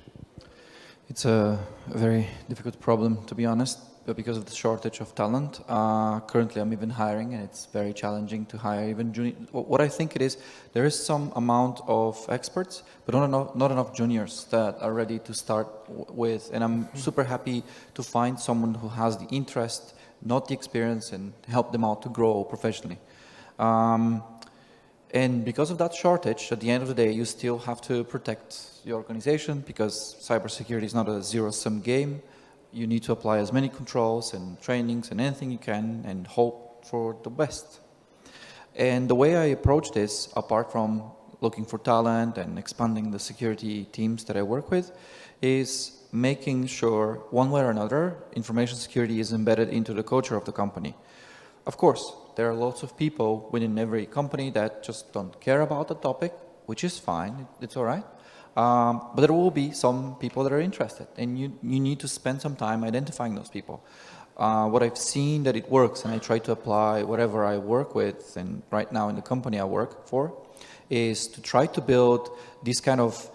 It's a very difficult problem, to be honest, but because of the shortage of talent. Currently, I'm even hiring, and it's very challenging to hire even junior. What I think it is, there is some amount of experts, but not enough juniors that are ready to start with. And I'm super happy to find someone who has the interest, not the experience, and help them out to grow professionally. And because of that shortage, at the end of the day, you still have to protect your organization because cybersecurity is not a zero-sum game. You need to apply as many controls and trainings and anything you can and hope for the best. And the way I approach this, apart from looking for talent and expanding the security teams that I work with, is making sure, one way or another, information security is embedded into the culture of the company. Of course, there are lots of people within every company that just don't care about the topic, which is fine, it's all right. But there will be some people that are interested, and you need to spend some time identifying those people. What I've seen that it works, and I try to apply whatever I work with, and right now in the company I work for, is to try to build this kind of,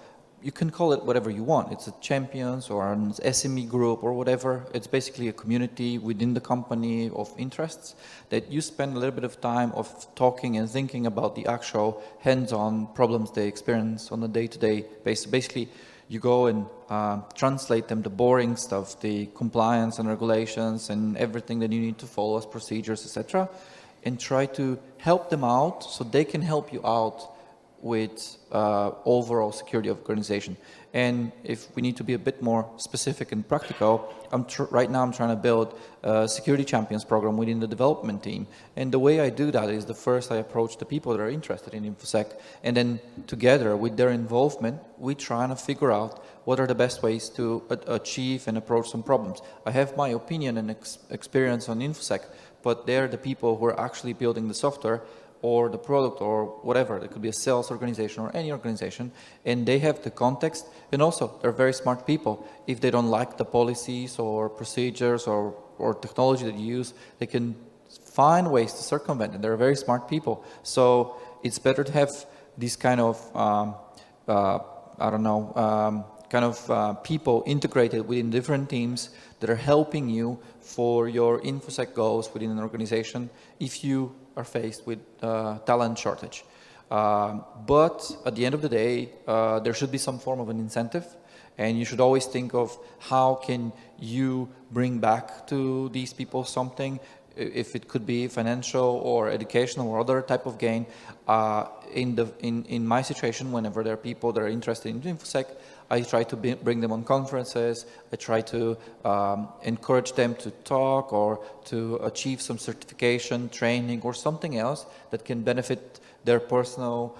you can call it whatever you want. It's a champions or an SME group or whatever. It's basically a community within the company of interests that you spend a little bit of time of talking and thinking about the actual hands-on problems they experience on a day-to-day basis. Basically, you go and translate them, the boring stuff, the compliance and regulations and everything that you need to follow as procedures, etc., and try to help them out so they can help you out with overall security of organization. And if we need to be a bit more specific and practical, right now I'm trying to build a security champions program within the development team. And the way I do that is first I approach the people that are interested in InfoSec, and then together with their involvement, we try to figure out what are the best ways to achieve and approach some problems. I have my opinion and experience on InfoSec, but they're the people who are actually building the software or the product or whatever. It could be a sales organization or any organization, and they have the context, and also they're very smart people. If they don't like the policies or procedures or technology that you use, they can find ways to circumvent, and they're very smart people. So it's better to have these kind of, kind of people integrated within different teams that are helping you for your InfoSec goals within an organization if you are faced with talent shortage. But at the end of the day, there should be some form of an incentive, and you should always think of how can you bring back to these people something, if it could be financial or educational or other type of gain. In my situation, whenever there are people that are interested in InfoSec, I try to bring them on conferences. I try to encourage them to talk or to achieve some certification, training, or something else that can benefit their personal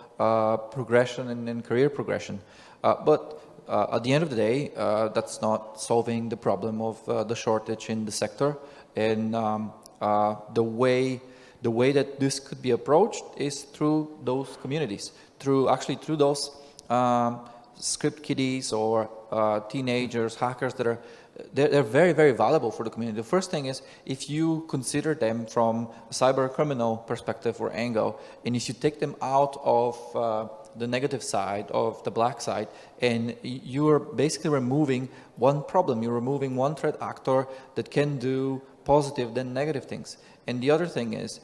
progression and career progression. But at the end of the day, that's not solving the problem of the shortage in the sector. And the way that this could be approached is through those communities, through those script kiddies or teenagers, hackers that are they're very, very valuable for the community. The first thing is, if you consider them from a cyber criminal perspective or angle, and if you take them out of the negative side, of the black side, and you're basically removing one problem, you're removing one threat actor that can do positive than negative things. And the other thing is,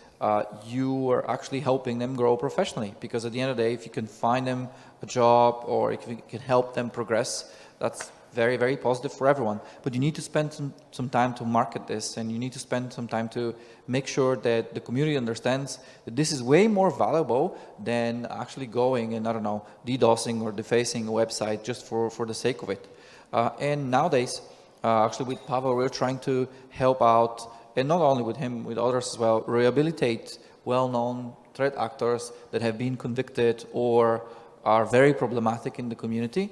you are actually helping them grow professionally, because at the end of the day, if you can find them a job or if you can help them progress, that's very, very positive for everyone. But you need to spend some time to market this, and you need to spend some time to make sure that the community understands that this is way more valuable than actually going and, I don't know, DDoSing or defacing a website just for the sake of it. And nowadays, actually with Pavel, we're trying to help out, and not only with him, with others as well, rehabilitate well-known threat actors that have been convicted or are very problematic in the community.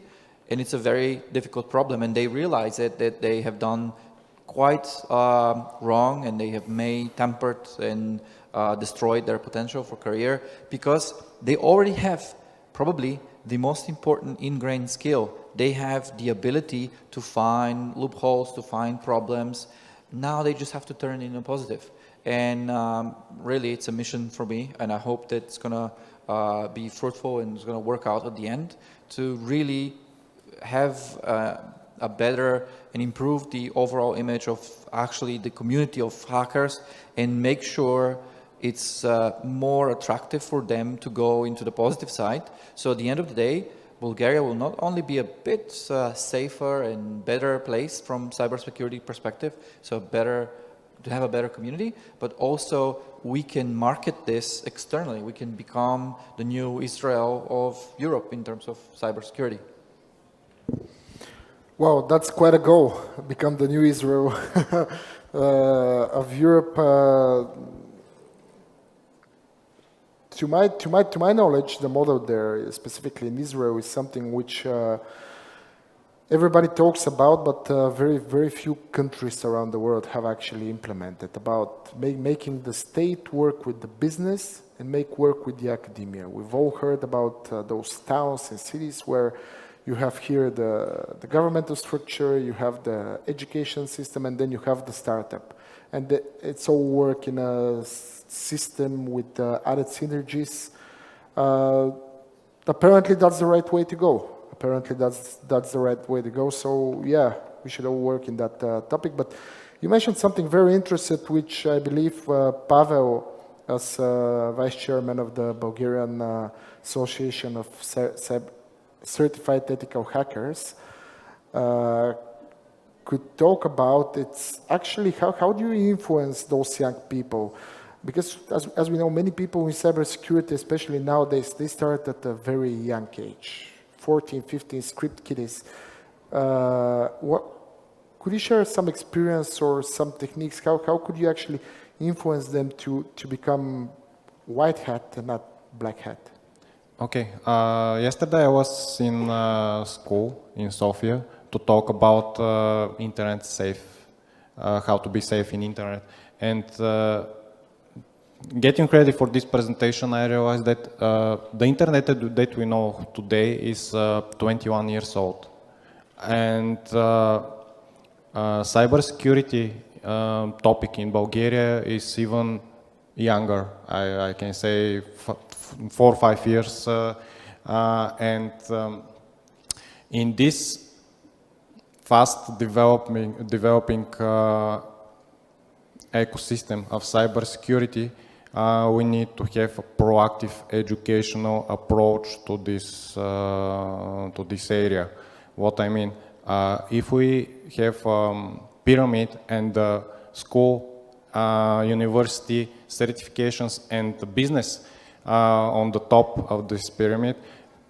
And it's a very difficult problem, and they realize that they have done quite wrong, and they have tampered and destroyed their potential for career, because they already have probably the most important ingrained skill. They have the ability to find loopholes, to find problems. Now they just have to turn it into positive. And really, it's a mission for me, and I hope that it's going to be fruitful and it's going to work out at the end to really have a better and improve the overall image of actually the community of hackers, and make sure it's more attractive for them to go into the positive side. So at the end of the day, Bulgaria will not only be a bit safer and better place from cybersecurity perspective, so to have a better community, but also we can market this externally. We can become the new Israel of Europe in terms of cybersecurity. Wow, that's quite a goal, become the new Israel of Europe. To my knowledge, the model there, specifically in Israel, is something which everybody talks about, but very few countries around the world have actually implemented, about making the state work with the business and make work with the academia. We've all heard about those towns and cities where you have here the governmental structure, you have the education system, and then you have the startup. And it's all work in a system with added synergies. Apparently that's the right way to go. Apparently that's the right way to go. So yeah, we should all work in that topic. But you mentioned something very interesting, which I believe Pavel, as vice chairman of the Bulgarian Association of Certified Ethical Hackers, could talk about. It's actually how do you influence those young people? Because as we know, many people in cybersecurity, especially nowadays, they start at a very young age, 14, 15, script kiddies. Could you share some experience or some techniques? How could you actually influence them to become white hat and not black hat? Okay, yesterday I was in school in Sofia to talk about internet safe, how to be safe in internet. And getting ready for this presentation, I realized that the internet that we know today is 21 years old. And cybersecurity topic in Bulgaria is even younger. I can say 4 or 5 years. And in this fast developing ecosystem of cybersecurity, we need to have a proactive educational approach to this area. What I mean, if we have pyramid and school, university certifications and business on the top of this pyramid,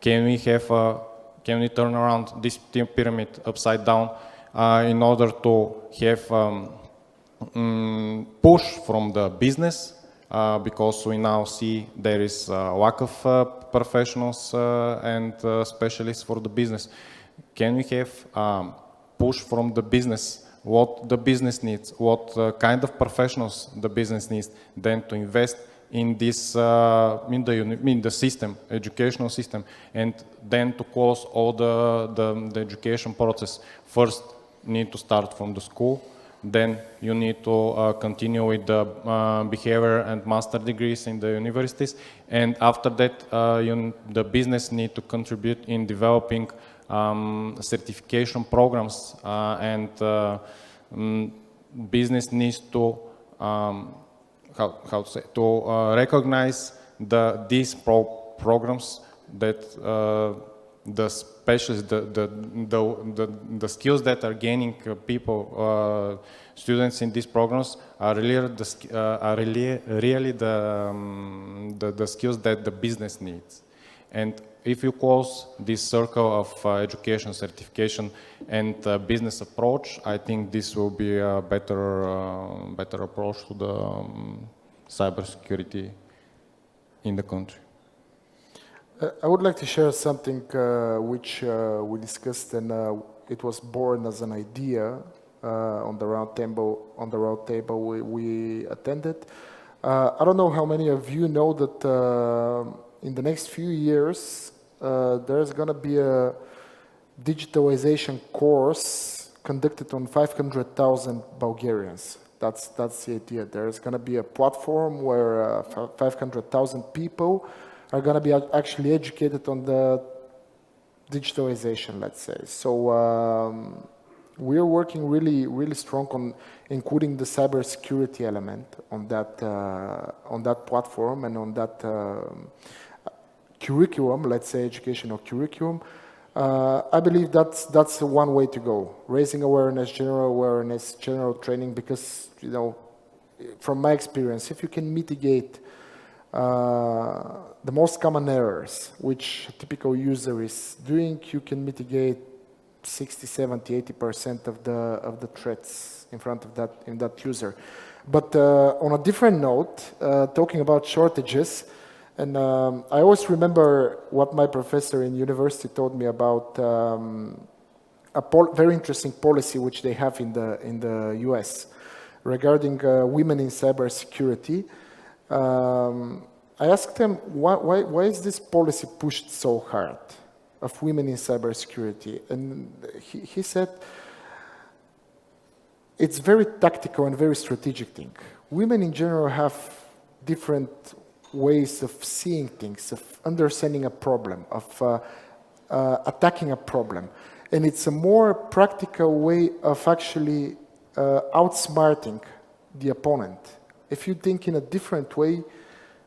can we turn around this pyramid upside down in order to have push from the business, because we now see there is a lack of professionals and specialists for the business. Can we have push from the business, what the business needs, what kind of professionals the business needs, then to invest in this, in the system, educational system, and then to close all the education process. First, need to start from the school, then you need to continue with the behavior and master degrees in the universities, and after that, the business need to contribute in developing certification programs, and business needs to recognize these programs that the specialists, the skills that are gaining people, students in these programs are really the skills that the business needs. And if you close this circle of education, certification, and business approach, I think this will be a better approach to the cybersecurity in the country. I would like to share something which we discussed, and it was born as an idea on the round table. We attended. I don't know how many of you know that in the next few years there's going to be a digitalization course conducted on 500,000 Bulgarians. That's the idea. There's going to be a platform where 500,000 people are going to be actually educated on the digitalization, let's say. So we're working really strong on including the cybersecurity element on that platform and on that curriculum, let's say educational curriculum. I believe that's one way to go. Raising awareness, general training, because, you know, from my experience, if you can mitigate the most common errors which a typical user is doing, you can mitigate 60, 70, 80% of the threats in front of that user. But on a different note, talking about shortages, and I always remember what my professor in university told me about a very interesting policy which they have in the US regarding women in cybersecurity. I asked him, why is this policy pushed so hard of women in cybersecurity? And he said, it's very tactical and very strategic thing. Women in general have different ways of seeing things, of understanding a problem, of attacking a problem. And it's a more practical way of actually outsmarting the opponent. If you think in a different way,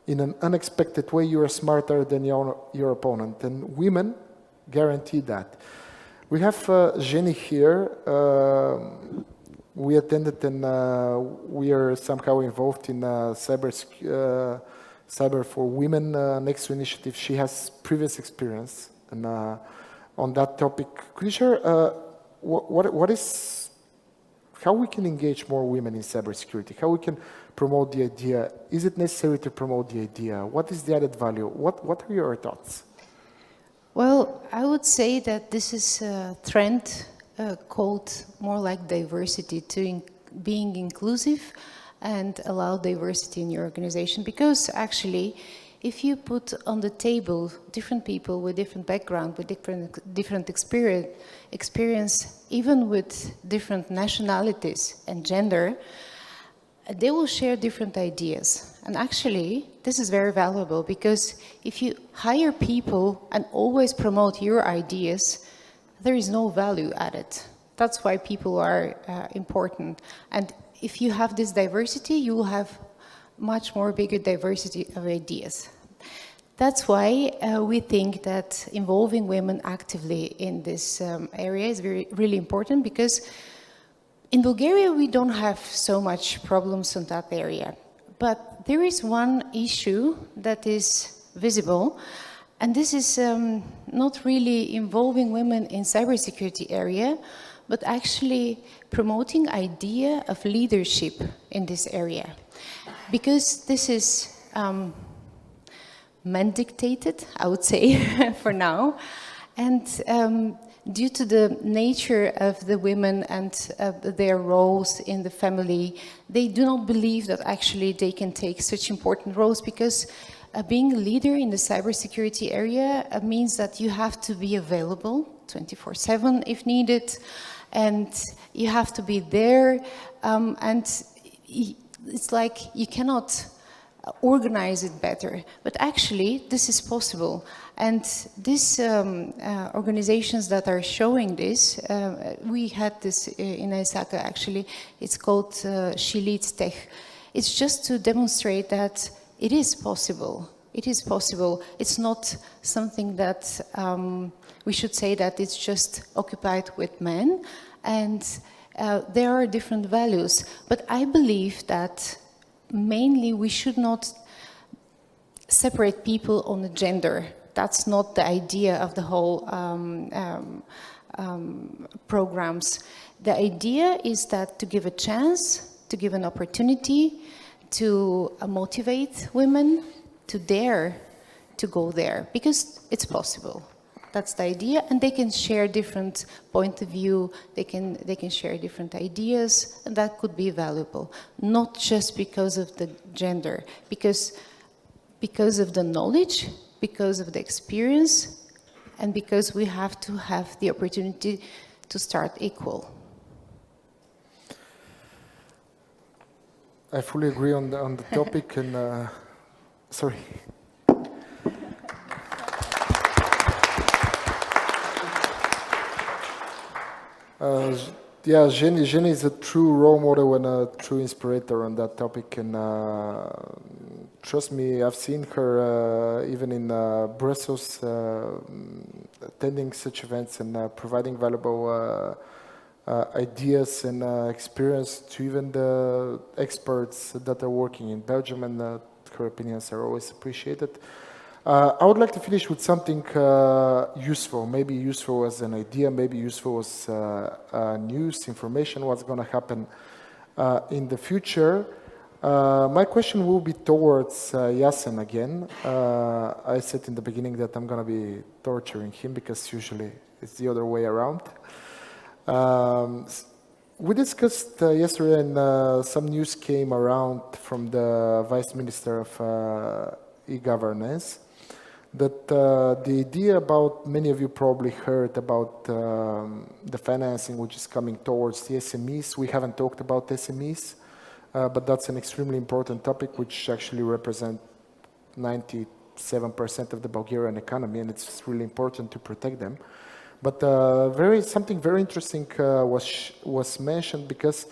in an unexpected way, you are smarter than your opponent. And women guarantee that. We have Jenny here. We attended, and we are somehow involved in Cyber for Women Next initiative. She has previous experience and, on that topic. Could you share how we can engage more women in cybersecurity? How we can promote the idea? Is it necessary to promote the idea? What is the added value? What are your thoughts? Well, I would say that this is a trend called more like diversity, to being inclusive and allow diversity in your organization. Because actually, if you put on the table different people with different background, with different experience, even with different nationalities and gender, they will share different ideas. And actually, this is very valuable, because if you hire people and always promote your ideas, there is no value added. That's why people are important. And if you have this diversity, you will have much more bigger diversity of ideas. That's why we think that involving women actively in this area is really important, because in Bulgaria we don't have so much problems in that area. But there is one issue that is visible, and this is not really involving women in cybersecurity area, but actually promoting idea of leadership in this area. Because this is man-dictated, I would say, for now. And due to the nature of the women and their roles in the family, they do not believe that actually they can take such important roles, because being a leader in the cybersecurity area means that you have to be available 24/7 if needed, and you have to be there, and it's like you cannot organize it better. But actually, this is possible. And these organizations that are showing this, we had this in Isaka actually, it's called She Leads Tech. It's just to demonstrate that it is possible. It is possible. It's not something that we should say that it's just occupied with men. And there are different values. But I believe that mainly we should not separate people on the gender. That's not the idea of the whole programs. The idea is that to give a chance, to give an opportunity, to motivate women to dare to go there, because it's possible. That's the idea, and they can share different point of view, they can share different ideas, and that could be valuable. Not just because of the gender, because of the knowledge, because of the experience, and because we have to have the opportunity to start equal. I fully agree on the topic, and sorry. Yeah, Jenny is a true role model and a true inspirator on that topic, and trust me, I've seen her even in Brussels attending such events and providing valuable ideas and experience to even the experts that are working in Belgium, and her opinions are always appreciated. I would like to finish with something useful, maybe useful as an idea, maybe useful as news, information, what's going to happen in the future. My question will be towards Jasen again. I said in the beginning that I'm going to be torturing him, because usually it's the other way around. We discussed yesterday, and some news came around from the Vice Minister of e-governance, that the idea about, many of you probably heard about the financing which is coming towards the SMEs. We haven't talked about SMEs, but that's an extremely important topic which actually represents 97% of the Bulgarian economy, and it's really important to protect them. But something very interesting was mentioned, because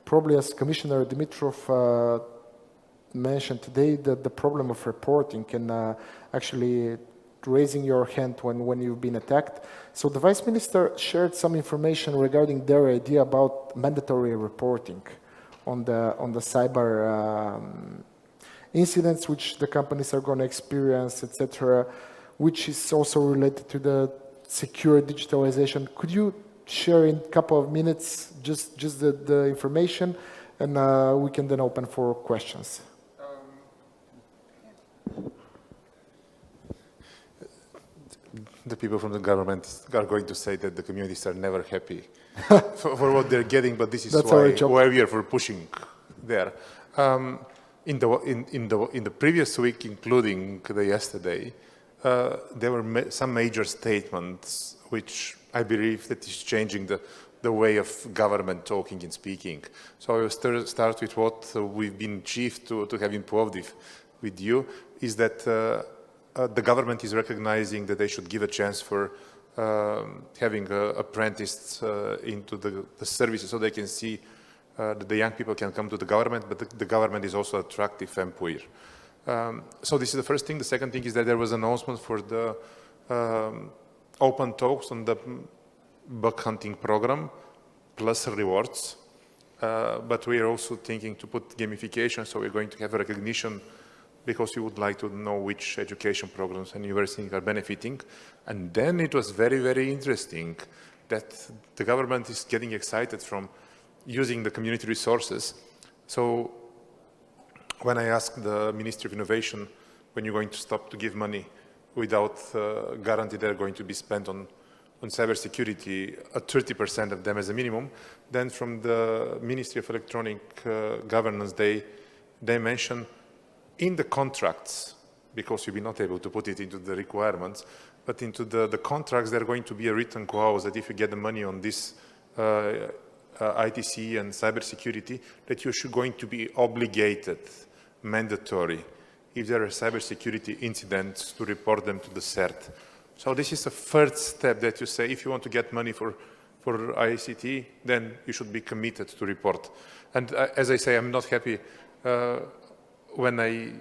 probably as Commissioner Dimitrov mentioned today, that the problem of reporting and actually raising your hand when you've been attacked. So the Vice Minister shared some information regarding their idea about mandatory reporting on the cyber incidents which the companies are going to experience, etc., which is also related to the secure digitalization. Could you share in a couple of minutes just the information, and we can then open for questions. The people from the government are going to say that the communities are never happy for what they're getting, but this is why we are for pushing there. In the previous week, including the yesterday, there were some major statements which I believe that is changing the way of government talking and speaking. So I will start with what we've been achieved to have in Plovdiv with you, is that the government is recognizing that they should give a chance for having apprenticed into the services so they can see that the young people can come to the government, but the government is also attractive employer. So this is the first thing. The second thing is that there was an announcement for the open talks on the bug hunting program plus rewards. But we are also thinking to put gamification, so we're going to have a recognition because we would like to know which education programs and universities are benefiting. And then it was very, very interesting that the government is getting excited from using the community resources. So when I asked the Ministry of Innovation, when you're going to stop to give money without guarantee they're going to be spent on cybersecurity, 30% of them as a minimum, then from the Ministry of Electronic Governance, they mention in the contracts, because you'll be not able to put it into the requirements, but into the contracts, there's going to be a written clause that if you get the money on this ITC and cybersecurity, that you're going to be obligated, mandatory, if there are cybersecurity incidents, to report them to the CERT. So this is the first step that you say, if you want to get money for ICT, then you should be committed to report. And as I say, I'm not happy when I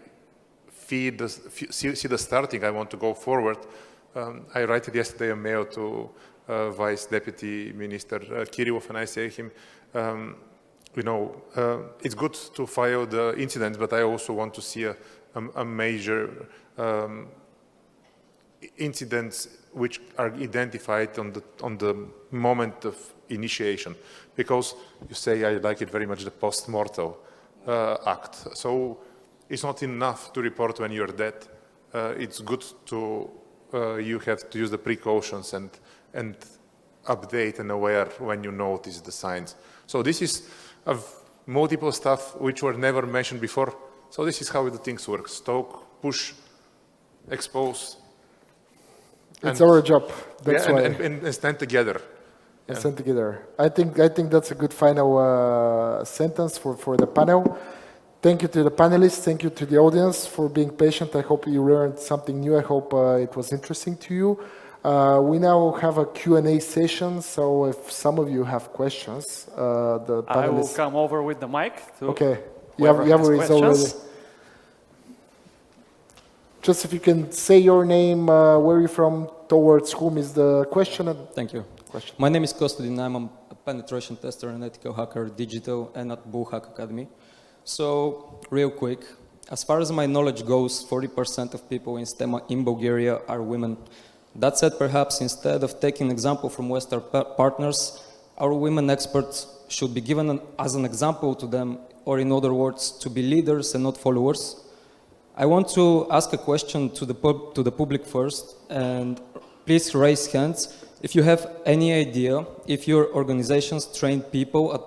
see the starting, I want to go forward. I wrote yesterday a mail to Vice Deputy Minister Kirillov, and I say to him, you know, it's good to file the incidents, but I also want to see a major incidents which are identified on the moment of initiation, because you say, I like it very much, the post-mortem act. So it's not enough to report when you're dead. It's good to, you have to use the precautions and update and aware when you notice the signs. So this is multiple stuff which were never mentioned before. So this is how the things work: stalk, push, expose. It's our job. That's why. And stand together. And stand together. I think that's a good final sentence for the panel. Thank you to the panelists. Thank you to the audience for being patient. I hope you learned something new. I hope it was interesting to you. We now have a Q&A session, so if some of you have questions, the panelists... I will come over with the mic to okay. You have already. Just if you can say your name, where you're from, towards whom is the question. Thank you. My name is Kostadin. I'm a penetration tester and ethical hacker, digital, and at Bullhack Academy. So, real quick, as far as my knowledge goes, 40% of people in STEM in Bulgaria are women. That said, perhaps instead of taking example from Western partners, our women experts should be given as an example to them, or in other words, to be leaders and not followers. I want to ask a question to the public first, and please raise hands if you have any idea if your organizations train people at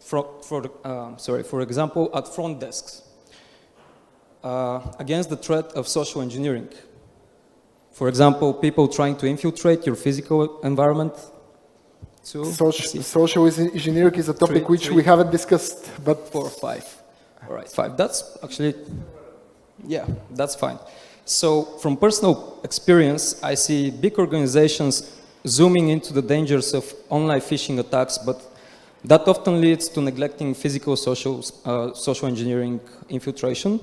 for example, at front desks against the threat of social engineering. For example, people trying to infiltrate your physical environment. Social engineering is a topic which we haven't discussed, but 4 or 5. All right, 5. That's actually, yeah, that's fine. So from personal experience, I see big organizations zooming into the dangers of online phishing attacks, but that often leads to neglecting physical social engineering infiltration.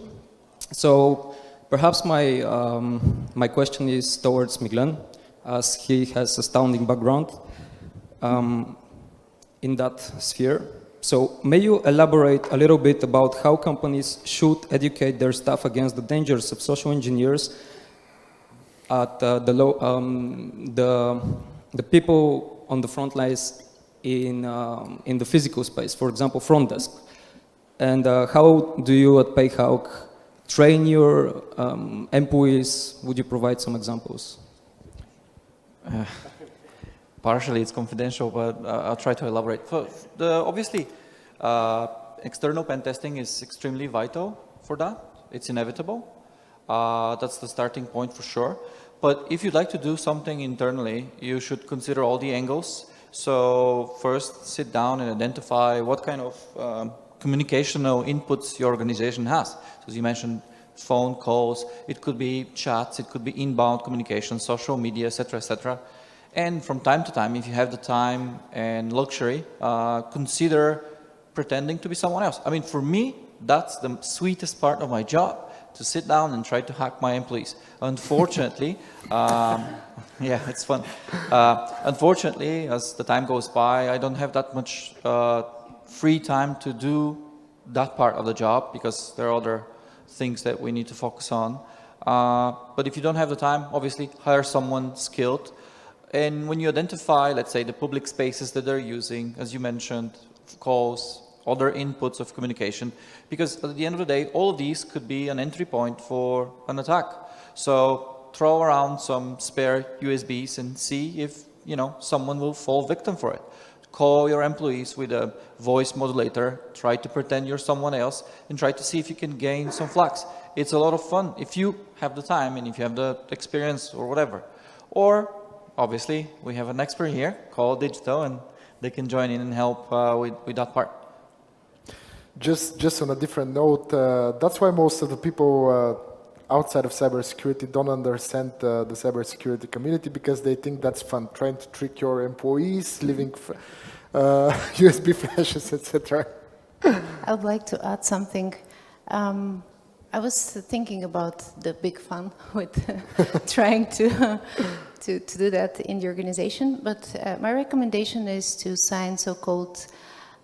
So perhaps my question is towards Miglen, as he has astounding background in that sphere. So may you elaborate a little bit about how companies should educate their staff against the dangers of social engineers at the people on the front lines in the physical space, for example, front desk? And how do you at PayHawk train your employees? Would you provide some examples? Partially it's confidential, but I'll try to elaborate. Obviously, external pen testing is extremely vital for that. It's inevitable. That's the starting point for sure. But if you'd like to do something internally, you should consider all the angles. So first sit down and identify what kind of communicational inputs your organization has. So as you mentioned, phone calls, it could be chats, it could be inbound communication, social media, etc., etc. And from time to time, if you have the time and luxury, consider pretending to be someone else. I mean, for me, that's the sweetest part of my job, to sit down and try to hack my employees. Unfortunately, yeah, it's fun. Unfortunately, as the time goes by, I don't have that much free time to do that part of the job because there are other things that we need to focus on. But if you don't have the time, obviously hire someone skilled. And when you identify, let's say, the public spaces that they're using, as you mentioned, calls, other inputs of communication, because at the end of the day, all of these could be an entry point for an attack. So throw around some spare USBs and see if, you know, someone will fall victim for it. Call your employees with a voice modulator, try to pretend you're someone else, and try to see if you can gain some flags. It's a lot of fun if you have the time and if you have the experience or whatever. Or, obviously, we have an expert here called Digital, and they can join in and help with that part. Just on a different note, that's why most of the people outside of cybersecurity don't understand the cybersecurity community, because they think that's fun, trying to trick your employees, leaving USB flashes, etc. I would like to add something. I was thinking about the big fun with trying to do that in the organization, but my recommendation is to sign so-called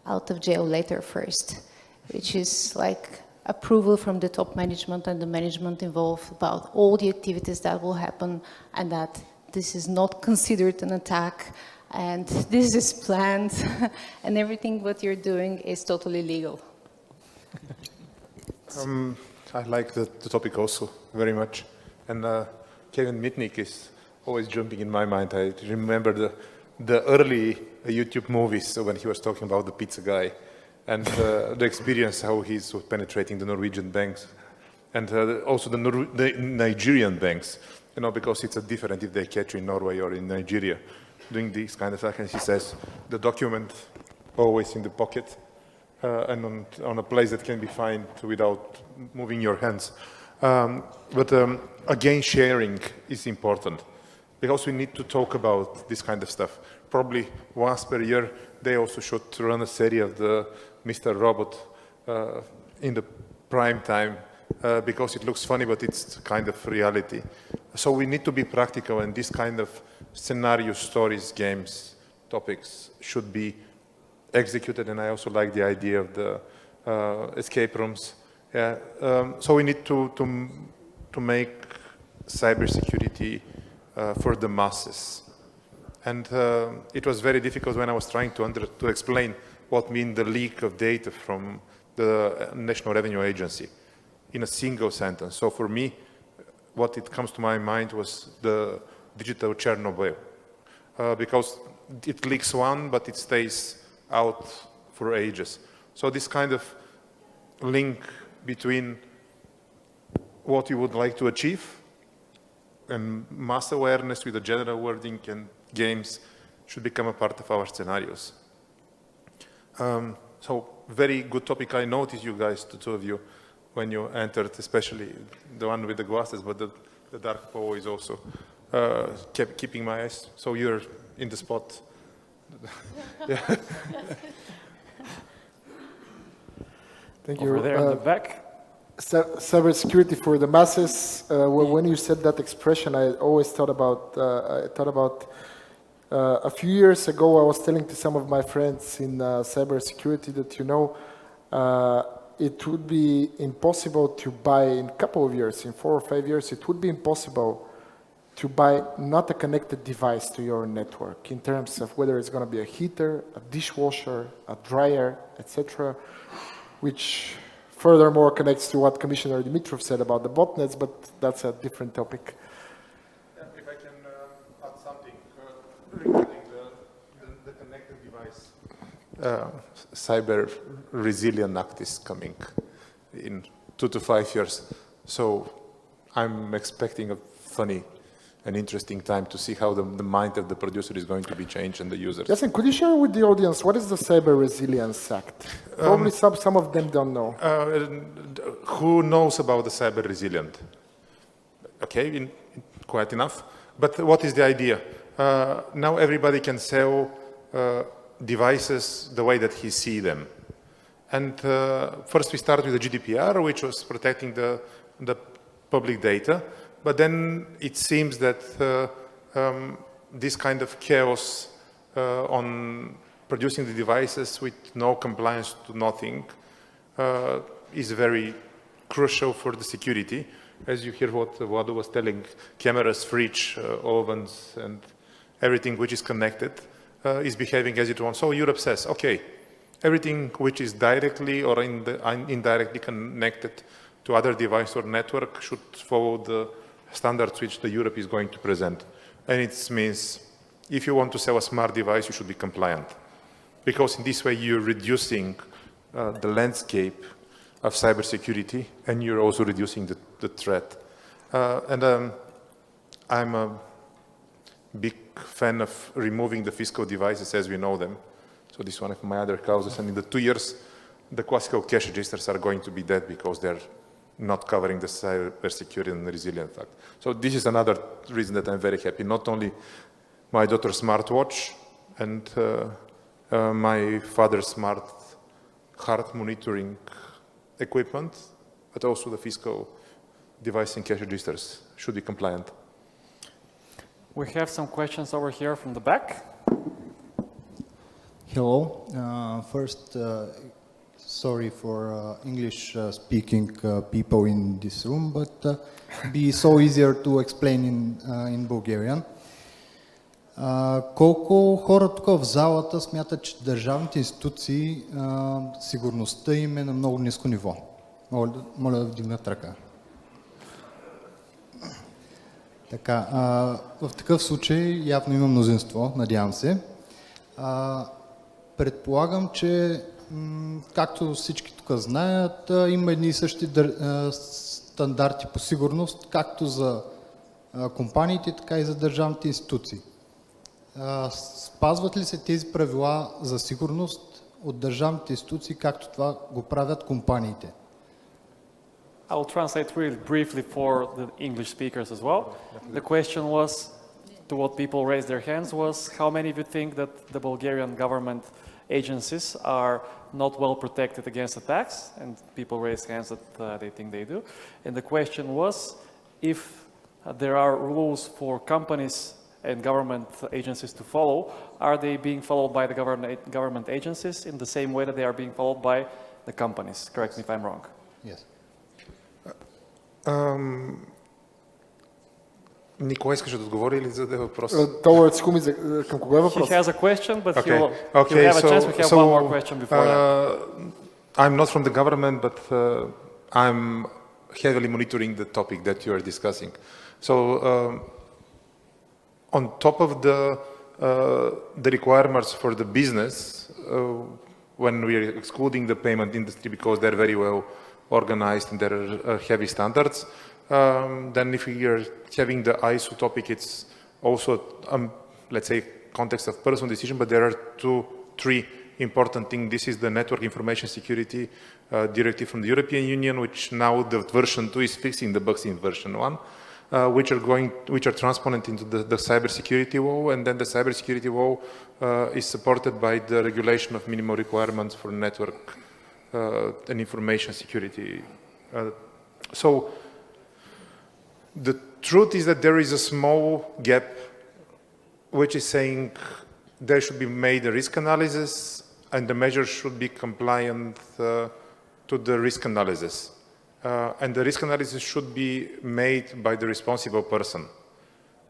out of jail letter first, which is like approval from the top management and the management involved about all the activities that will happen, and that this is not considered an attack, and this is planned, and everything what you're doing is totally legal. I like the topic also very much. And Kevin Mitnick is always jumping in my mind. I remember the early YouTube movies when he was talking about the pizza guy and the experience how he's penetrating the Norwegian banks and also the Nigerian banks, you know, because it's different if they catch you in Norway or in Nigeria doing these kind of stuff. And he says the document always in the pocket and on a place that can be found without moving your hands. But again, sharing is important because we need to talk about this kind of stuff. Probably once per year, they also should run a series of the Mr. Robot in the prime time because it looks funny, but it's kind of reality. So we need to be practical, and this kind of scenario stories, games, topics should be executed. And I also like the idea of the escape rooms. Yeah. So we need to make cybersecurity for the masses. And it was very difficult when I was trying to explain what means the leak of data from the National Revenue Agency in a single sentence. So for me, what it comes to my mind was the digital Chernobyl, because it leaks one, but it stays out for ages. So this kind of link between what you would like to achieve and mass awareness with the general wording and games should become a part of our scenarios. So very good topic. I noticed you guys, the two of you, when you entered, especially the one with the glasses, but the dark Poe is also kept keeping my eyes. So you're in the spot. Yeah. Thank you. Over there in the back. Cybersecurity for the masses. When you said that expression, I always thought about. A few years ago, I was telling to some of my friends in cybersecurity that, you know, it would be impossible to buy in a couple of years, in 4 or 5 years, it would be impossible to buy not a connected device to your network in terms of whether it's going to be a heater, a dishwasher, a dryer, etc., which furthermore connects to what Commissioner Dimitrov said about the botnets, but that's a different topic. If I can add something regarding the connected device. Cyber Resilient Act is coming in 2 to 5 years. So I'm expecting a funny and interesting time to see how the mind of the producer is going to be changed and the users. Jasen, could you share with the audience what is the Cyber Resilience Act? Probably some of them don't know. Who knows about the Cyber Resilient? Okay, quite enough. But what is the idea? now everybody can sell devices the way that he sees them. And first we started with the GDPR, which was protecting the public data, but then it seems that this kind of chaos on producing the devices with no compliance to nothing is very crucial for the security. As you hear what Vlado was telling, cameras, fridge, ovens, and everything which is connected is behaving as it wants. So Europe says, okay, everything which is directly or indirectly connected to other device or network should follow the standards which the Europe is going to present. And it means if you want to sell a smart device, you should be compliant. Because in this way, you're reducing the landscape of cybersecurity, and you're also reducing the threat. I'm a big fan of removing the physical devices as we know them. So this is one of my other causes. And in the 2 years, the classical cache registers are going to be dead because they're not covering the cybersecurity and the resilience fact. So this is another reason that I'm very happy. Not only my daughter's smartwatch and my father's smart heart monitoring equipment, but also the physical device and cache registers should be compliant. We have some questions over here from the back. Hello. First, sorry for English-speaking people in this room, but be so easier to explain in Bulgarian. Колко хора тук в залата смятат, че държавните институции, сигурността им е на много ниско ниво? Моля да вдигнат ръка. Така, в такъв случай явно има мнозинство, надявам се. Предполагам, че както всички тук знаят, има едни и същи стандарти по сигурност, както за компаниите, така и за държавните институции. Спазват ли се тези правила за сигурност от държавните институции, както това го правят компаниите? I'll translate really briefly for the English speakers as well. The question was, to what people raised their hands, was how many of you think that the Bulgarian government agencies are not well protected against attacks? And people raised hands that they think they do. And the question was, if there are rules for companies and government agencies to follow, are they being followed by the government agencies in the same way that they are being followed by the companies? Correct me if I'm wrong. Yes. Никой искаше да отговори или зададе въпрос? Towards whom is към кого е въпрос? He has a question, but Okay. he'll have a chance. We have one more question before that. I'm not from the government, but I'm heavily monitoring the topic that you are discussing. So on top of the requirements for the business, when we are excluding the payment industry because they're very well organized and there are heavy standards, then if we are having the ISO topic, it's also, let's say, context of personal decision, but there are three important things. This is the Network Information Security Directive from the European Union, which now the version 2 is fixing the bugs in version 1. Which are transponent into the cybersecurity law, and then the cybersecurity law is supported by the regulation of minimum requirements for network and information security. So the truth is that there is a small gap which is saying there should be made a risk analysis and the measures should be compliant to the risk analysis. And the risk analysis should be made by the responsible person.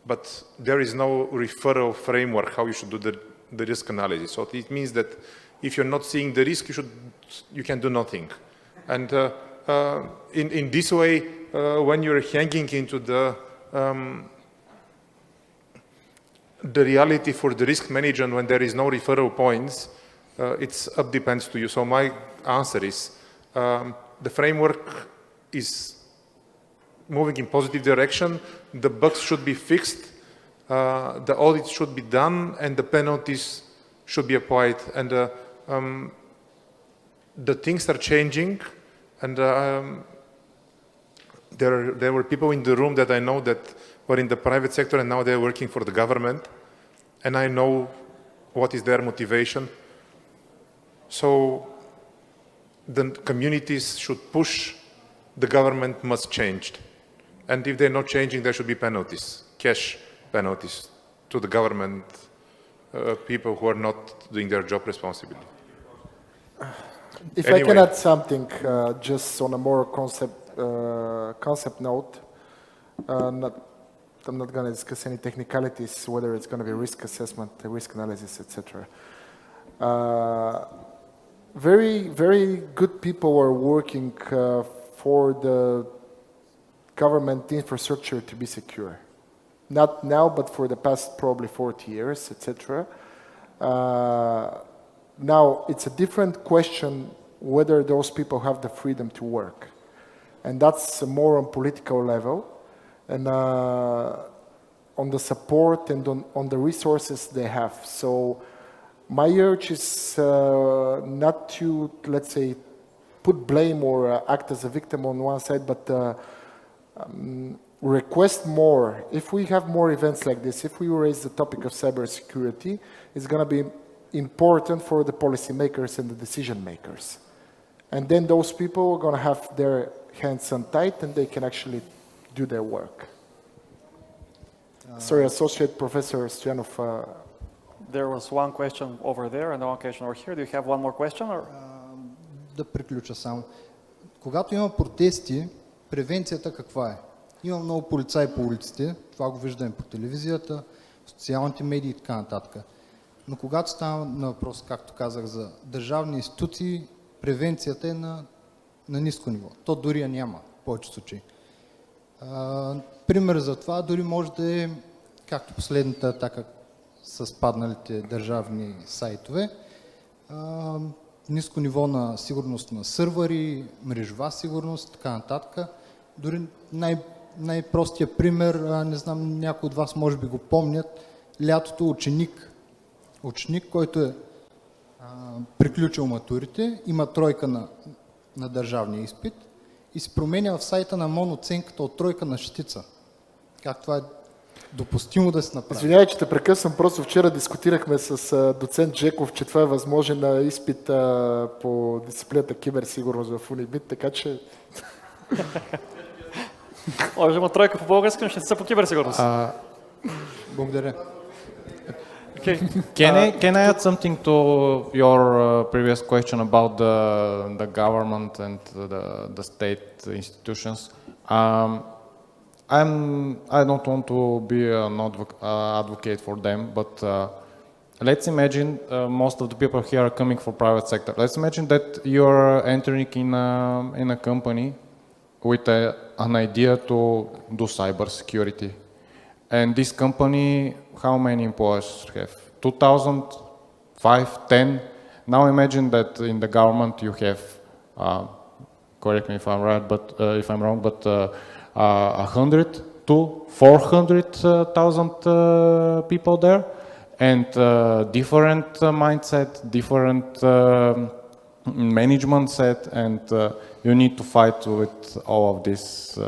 But there is no referral framework how you should do the risk analysis. So it means that if you're not seeing the risk, you can do nothing. And in this way, when you're hanging into the reality for the risk management, when there is no referral points, it's depends to you. So my answer is the framework is moving in positive direction, the bugs should be fixed, the audit should be done, and the penalties should be applied. And the things are changing, and there were people in the room that I know that were in the private sector and now they're working for the government. and I know what is their motivation. So the communities should push, the government must change. And if they're not changing, there should be penalties, cash penalties to the government, people who are not doing their job responsibly. If Anyway. I can add something, just on a more concept note, I'm not going to discuss any technicalities, whether it's going to be risk assessment, risk analysis, etc. Very, very good people are working for the government infrastructure to be secure. Not now, but for the past probably 40 years, etc. Now, it's a different question whether those people have the freedom to work. And that's more on political level and on the support and on the resources they have. So my urge is not to, let's say, put blame or act as a victim on one side, but request more. If we have more events like this, if we raise the topic of cybersecurity, it's going to be important for the policymakers and the decision makers. And then those people are going to have their hands untied and they can actually do their work. Sorry, Associate Professor Stoyanov. There was one question over there and one question over here. Do you have one more question? Or? Да приключа само. Когато има протести, превенцията каква е? Има много полицаи по улиците, това го виждаме по телевизията, социалните медии и така нататък. Но когато става на въпрос, както казах, за държавни институции, превенцията е на ниско ниво. То дори я няма в повече случаи. Пример за това дори може да е, както последната атака с падналите държавни сайтове, ниско ниво на сигурност на сървъри, мрежова сигурност, така нататък. Дори най-простия пример, не знам, някои от вас може би го помнят, лятото ученик, който е приключил матурите, има тройка на държавния изпит и се променя в сайта на МОН оценката от тройка на шестица. Как това е допустимо да се направи? Извинявай, че те прекъсвам, просто вчера дискутирахме с доцент Джеков, че това е възможен изпит по дисциплината киберсигурност в Унибит, така че... Може има тройка по български, но ще са по киберсигурност. Благодаря. Okay. Can I add something to your previous question about the government and the state institutions? I don't want to be an advocate for them, but let's imagine most of the people here are coming from private sector. Let's imagine that you're entering in a company with an idea to do cybersecurity. And this company, how many employees have? 2,000, 5, 10? Now imagine that in the government you have, correct me if I'm right, but if I'm wrong, but 100 to 400,000 people there, and different mindset, different management set, and you need to fight with all of this.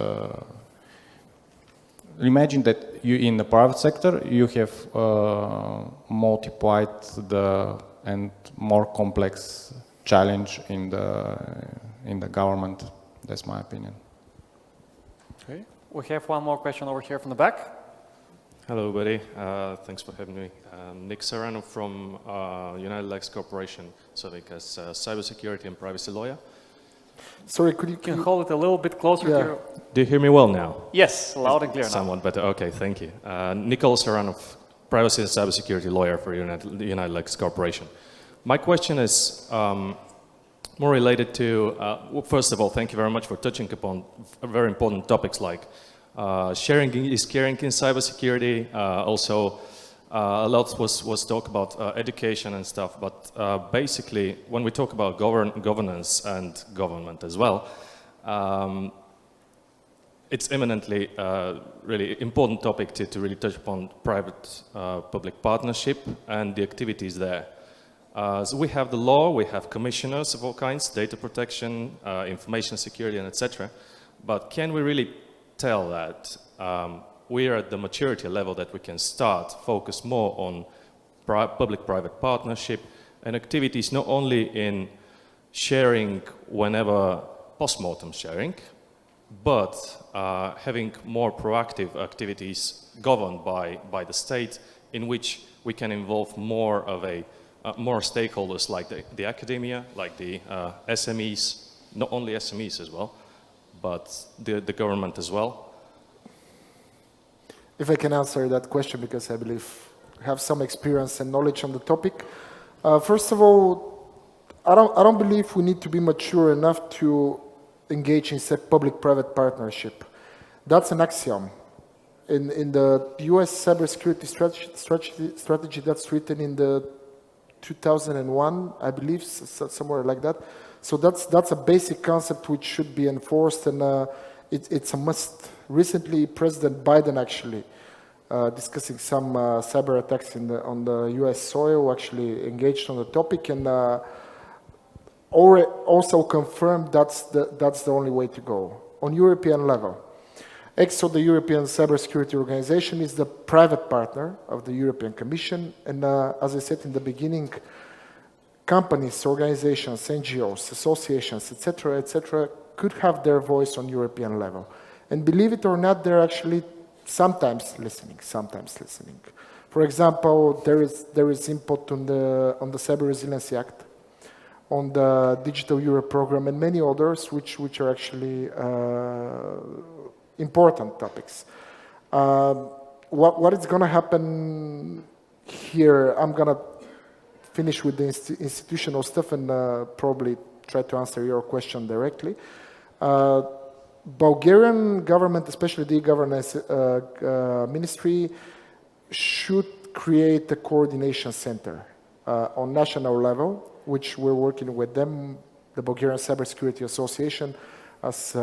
Imagine that you in the private sector you have multiplied and more complex challenge in the government. That's my opinion. Okay. We have one more question over here from the back. Hello, buddy. Thanks for having me. Nick Serrano from United Lex Corporation, serving as cybersecurity and privacy lawyer. Sorry, could you hold it a little bit closer to you? Do you hear me well now? Yes, loud and clear now. Somewhat better. Okay, thank you. Nicole Serrano, privacy and cybersecurity lawyer for United Lex Corporation. My question is more related to, well, first of all, thank you very much for touching upon very important topics like sharing is caring in cybersecurity. Also, a lot was talk about education and stuff, but basically, when we talk about governance and government as well, it's eminently really important topic to really touch upon private-public partnership and the activities there. So we have the law, we have commissioners of all kinds, data protection, information security, and etc. But can we really tell that we are at the maturity level that we can start focus more on public-private partnership, and activities not only in sharing whenever post-mortem sharing, but having more proactive activities governed by the state, in which we can involve more of more stakeholders like the academia, like the SMEs, not only SMEs as well, but the government as well. If I can answer that question, because I believe I have some experience and knowledge on the topic. First of all, I don't believe we need to be mature enough to engage in public-private partnership. That's an axiom. In the US cybersecurity strategy that's written in the 2001, I believe, somewhere like that. So that's a basic concept which should be enforced, and it's a must. Recently, President Biden actually, discussing some cyber attacks on the US soil, actually engaged on the topic, and also confirmed that's the only way to go. On European level, EXO, the European Cybersecurity Organization, is the private partner of the European Commission, and as I said in the beginning, companies, organizations, NGOs, associations, etc., could have their voice on European level. And believe it or not, they're actually sometimes listening. For example, there is input on the Cyber Resiliency Act, on the Digital Europe program, and many others which are actually important topics. What is going to happen here? I'm going to finish with the institutional stuff and probably try to answer your question directly. Bulgarian government, especially the governance ministry, should create a coordination center on national level, which we're working with them, the Bulgarian Cybersecurity Association, as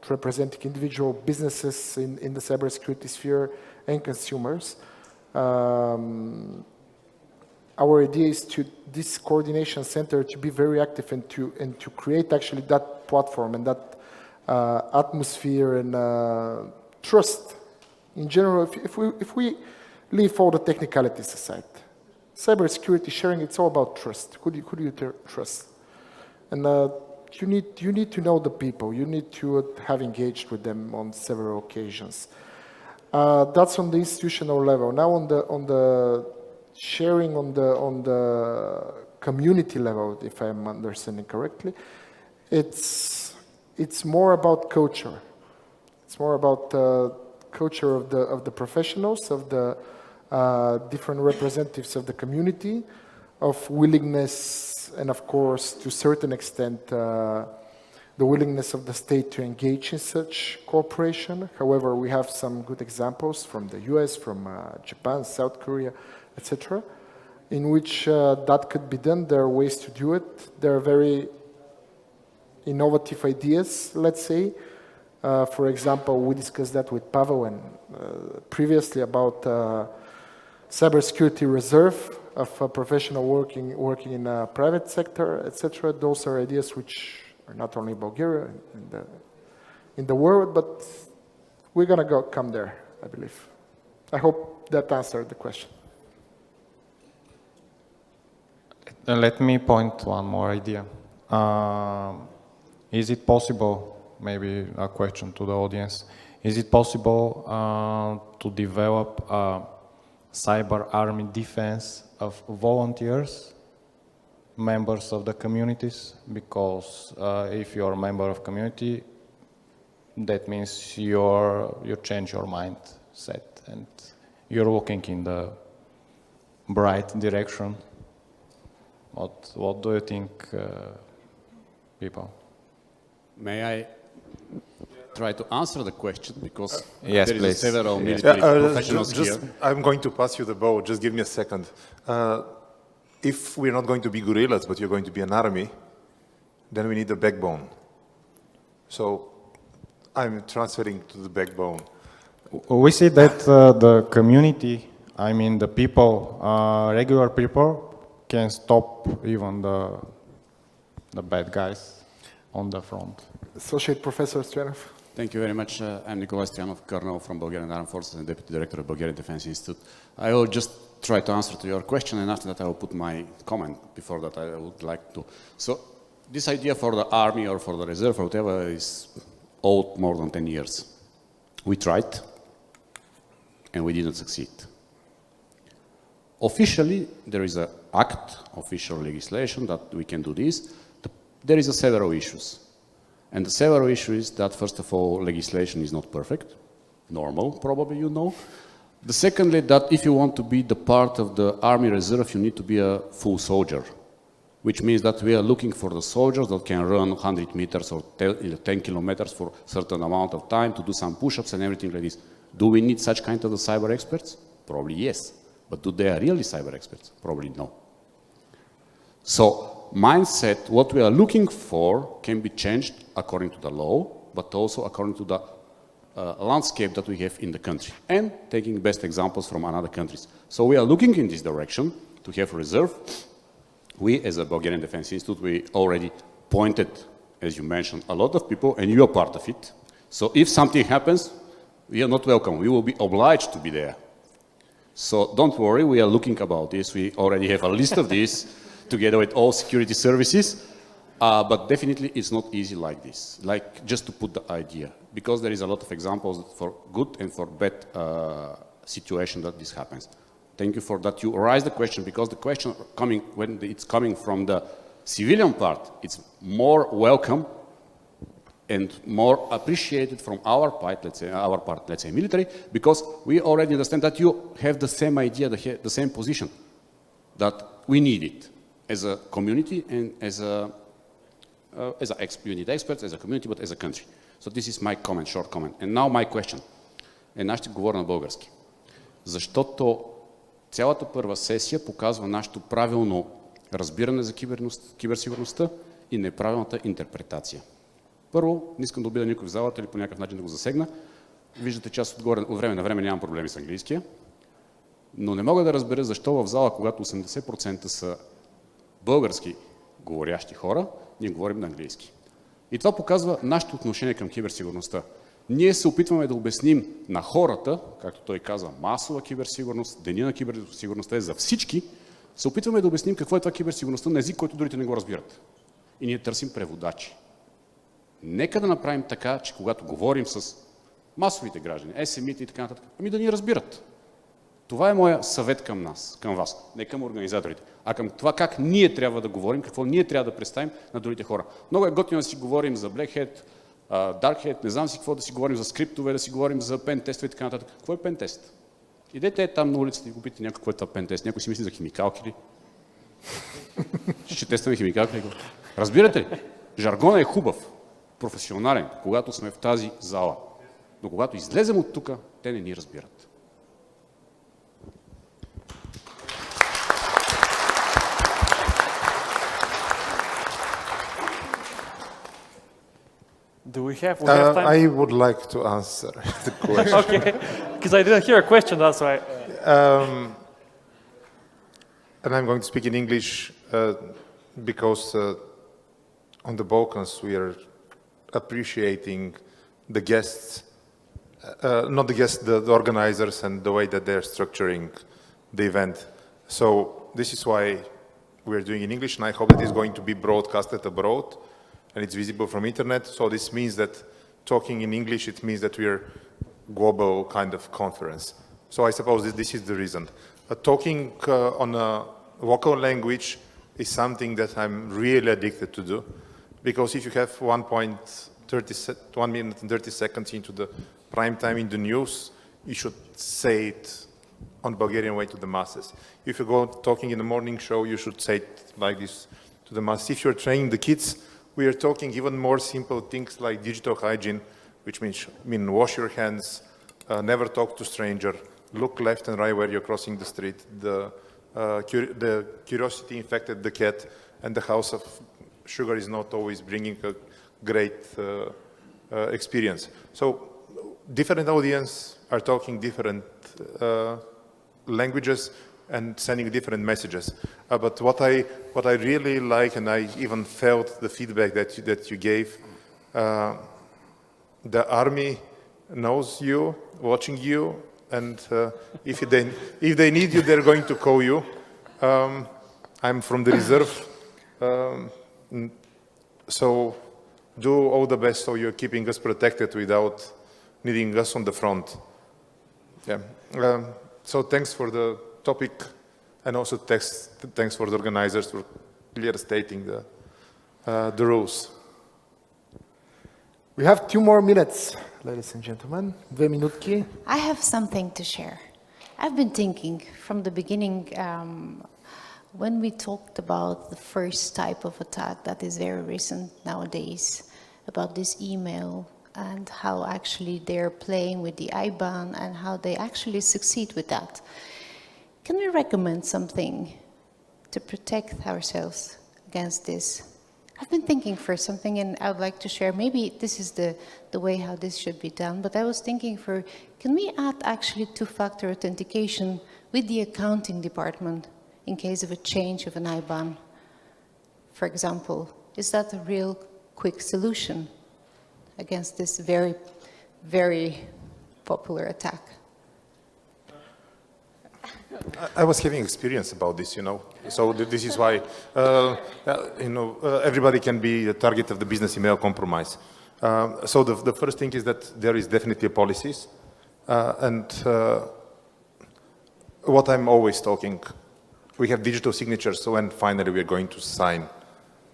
representing individual businesses in the cybersecurity sphere and consumers. Our idea is this coordination center to be very active and to create actually that platform and that atmosphere and trust. In general, if we leave all the technicalities aside, cybersecurity sharing, it's all about trust. Who do you trust? And you need to know the people. You need to have engaged with them on several occasions. That's on the institutional level. Now on the sharing on the community level, if I'm understanding correctly, it's more about culture. It's more about culture of the professionals, of the different representatives of the community, of willingness, and of course, to a certain extent, the willingness of the state to engage in such cooperation. However, we have some good examples from the US, from Japan, South Korea, etc., in which that could be done. There are ways to do it. There are very innovative ideas, let's say. For example, we discussed that with Pavel and previously about cybersecurity reserve of a professional working in a private sector, etc. Those are ideas which are not only Bulgaria in the world, but we're gonna come there, I believe. I hope that answered the question. Let me point one more idea. Is it possible, maybe a question to the audience, is it possible to develop a cyber army defense of volunteers, members of the communities? Because if you're a member of community, that means you change your mindset and you're walking in the bright direction. What do you think, people? May I try to answer the question, because yes, there is several yes. military professionals here. I'm going to pass you the ball. Just give me a second. If we're not going to be guerrillas, but you're going to be an army, then we need a backbone. So I'm transferring to the backbone. We see that the community, I mean the people, regular people, can stop even the bad guys on the front. Associate Professor Tanev. Thank you very much. I'm Nikolai Stoyanov, Colonel from Bulgarian Armed Forces and Deputy Director of Bulgarian Defense Institute. I will just try to answer to your question, and after that I will put my comment. Before that I would like to. So this idea for the army or for the reserve or whatever is old more than 10 years. We tried, and we didn't succeed. Officially, there is an act, official legislation that we can do this. There is several issues. And the several issue is that, first of all, legislation is not perfect. Normal, probably you know. The secondly, that if you want to be the part of the army reserve, you need to be a full soldier, which means that we are looking for the soldiers that can run 100 meters or 10 kilometers for a certain amount of time to do some push-ups and everything like this. Do we need such kind of the cyber experts? Probably yes. But do they are really cyber experts? Probably no. So mindset, what we are looking for can be changed according to the law, but also according to the landscape that we have in the country, and taking best examples from other countries. So we are looking in this direction to have reserve. We, as a Bulgarian Defense Institute, we already pointed, as you mentioned, a lot of people, and you are part of it. So if something happens, we are not welcome. We will be obliged to be there. So don't worry, we are looking about this. We already have a list of these together with all security services. But definitely it's not easy like this, like just to put the idea, because there is a lot of examples for good and for bad situation that this happens. Thank you for that. You raised the question, because the question coming, when it's coming from the civilian part, it's more welcome and more appreciated from our part, let's say military, because we already understand that you have the same idea, the same position, that we need it as a community and as you need experts, as a community, but as a country. So this is my comment, short comment. And now my question. Аз ще говоря на български. Защото цялата първа сесия показва нашето правилно разбиране за киберсигурността и неправилната интерпретация. Първо, не искам да обида никой в залата или по някакъв начин да го засегна. Виждате, че аз от време на време нямам проблеми с английския. Но не мога да разбера защо в зала, когато 80% са български говорящи хора, ние говорим на английски. И това показва нашето отношение към киберсигурността. Ние се опитваме да обясним на хората, както той казва, масова киберсигурност, деня на киберсигурността е за всички, се опитваме да обясним какво е това киберсигурността на език, който другите не го разбират. И ние търсим преводачи. Нека да направим така, че когато говорим с масовите граждани, СМИ-те и така нататък, ами да ни разбират. Това е моя съвет към нас, към вас, не към организаторите, а към това как ние трябва да говорим, какво ние трябва да представим на другите хора. Много е готино да си говорим за Black Hat, Dark Hat, не знам си какво, да си говорим за скриптове, да си говорим за пентестове и така нататък. Какво е пентест? Идете там на улицата и го питате някой, какво е това пентест. Някой си мисли за химикалки ли? Ще тестваме химикалки ли? Разбирате ли? Жаргонът е хубав, професионален, когато сме в тази зала. Но когато излезем от тук, те не ни разбират. Do we have time? I would like to answer the question. Okay, because I didn't hear a question, that's why. And I'm going to speak in English because on the Balkans we are appreciating the guests, not the guests, the organizers and the way that they're structuring the event. So this is why we're doing in English, and I hope that it's going to be broadcasted abroad and it's visible from internet. So this means that talking in English, it means that we're global kind of conference. So I suppose this is the reason. Talking on a local language is something that I'm really addicted to do, because if you have 1 minute and 30 seconds into the prime time in the news, you should say it on Bulgarian way to the masses. If you go talking in the morning show, you should say it like this to the masses. If you're training the kids, we are talking even more simple things like digital hygiene, which means wash your hands, never talk to stranger, look left and right where you're crossing the street. The curiosity infected the cat, and the house of sugar is not always bringing a great experience. So different audience are talking different languages and sending different messages. But what I really like, and I even felt the feedback that you gave, The army knows you, watching you, and if they need you, they're going to call you. I'm from the reserve, so do all the best so you're keeping us protected without needing us on the front. Yeah. So thanks for the topic, and also thanks for the organizers for clearly stating the rules. We have 2 more minutes, ladies and gentlemen. 2 minutki. I have something to share. I've been thinking from the beginning, when we talked about the first type of attack that is very recent nowadays, about this email and how actually they're playing with the IBAN and how they actually succeed with that. Can we recommend something to protect ourselves against this? I've been thinking for something, and I would like to share. Maybe this is the way how this should be done, but I was thinking can we add actually 2-factor authentication with the accounting department in case of a change of an IBAN, for example? Is that a real quick solution against this very, very popular attack? I was having experience about this, so this is why, everybody can be the target of the business email compromise. So the first thing is that there is definitely policies, and what I'm always talking, we have digital signatures, so when finally we're going to sign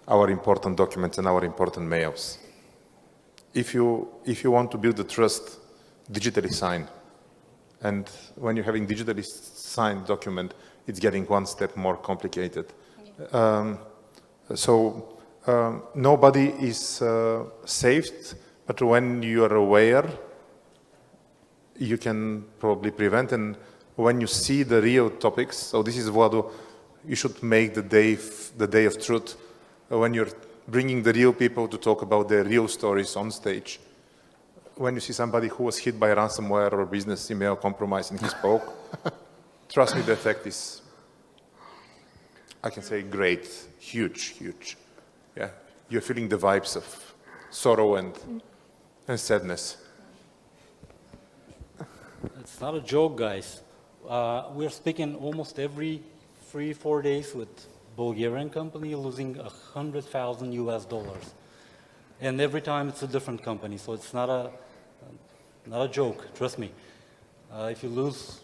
our important documents and our important mails. If you want to build the trust, digitally sign. And when you're having digitally signed document, it's getting one step more complicated. Yeah. Nobody is saved, but when you are aware, you can probably prevent. And when you see the real topics, so this is what you should make the day of truth, when you're bringing the real people to talk about their real stories on stage. When you see somebody who was hit by ransomware or business email compromise and he spoke, trust me, the effect is, I can say, great, huge. Yeah, you're feeling the vibes of sorrow and sadness. It's not a joke, guys. We're speaking almost every 3-4 days with Bulgarian company losing $100,000 US. And every time it's a different company, so it's not a joke, trust me. If you lose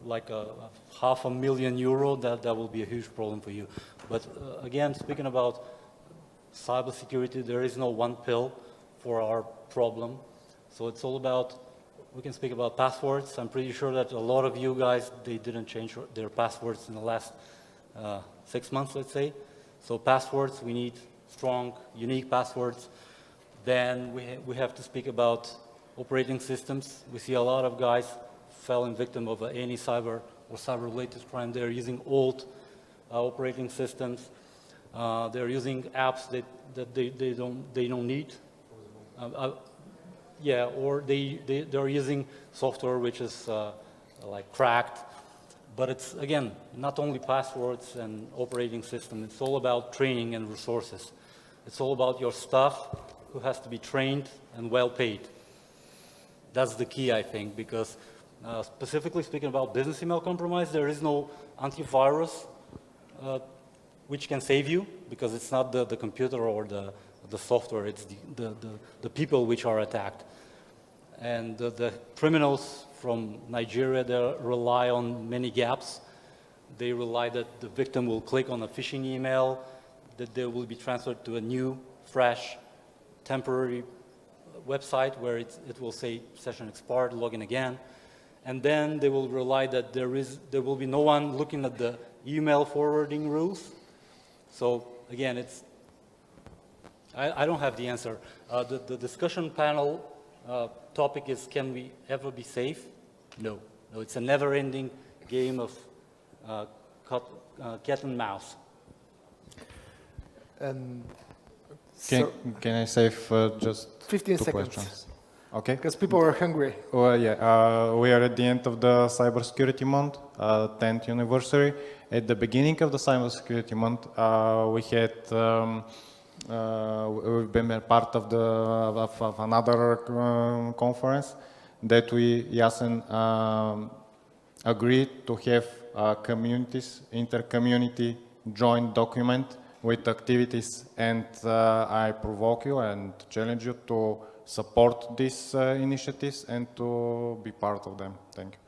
like €500,000, that will be a huge problem for you. But again, speaking about cybersecurity, there is no one pill for our problem. So it's all about, we can speak about passwords. I'm pretty sure that a lot of you guys, they didn't change their passwords in the last 6 months, let's say. So passwords, we need strong, unique passwords. Then we have to speak about operating systems. We see a lot of guys falling victim of any cyber or cyber-related crime. They're using old operating systems. They're using apps that they don't need. Yeah, or they're using software which is like cracked. But it's, again, not only passwords and operating system. It's all about training and resources. It's all about your staff who has to be trained and well paid. That's the key, I think, because specifically speaking about business email compromise, there is no antivirus which can save you, because it's not the computer or the software, it's the people which are attacked. And the criminals from Nigeria, they rely on many gaps. They rely that the victim will click on a phishing email, that they will be transferred to a new, fresh, temporary website where it will say session expired, login again. And then they will rely that there will be no one looking at the email forwarding rules. So again, I don't have the answer. The discussion panel topic is, can we ever be safe? No, it's a never-ending game of cat and mouse. And can I save just 15 two seconds? questions? Okay. Because people are hungry. Well, yeah, we are at the end of the Cybersecurity Month, 10th anniversary. At the beginning of the Cybersecurity Month, we had we've been a part of another conference that we, Jasen, agreed to have communities, inter-community joint document with activities, and I provoke you and challenge you to support these initiatives and to be part of them. Thank you.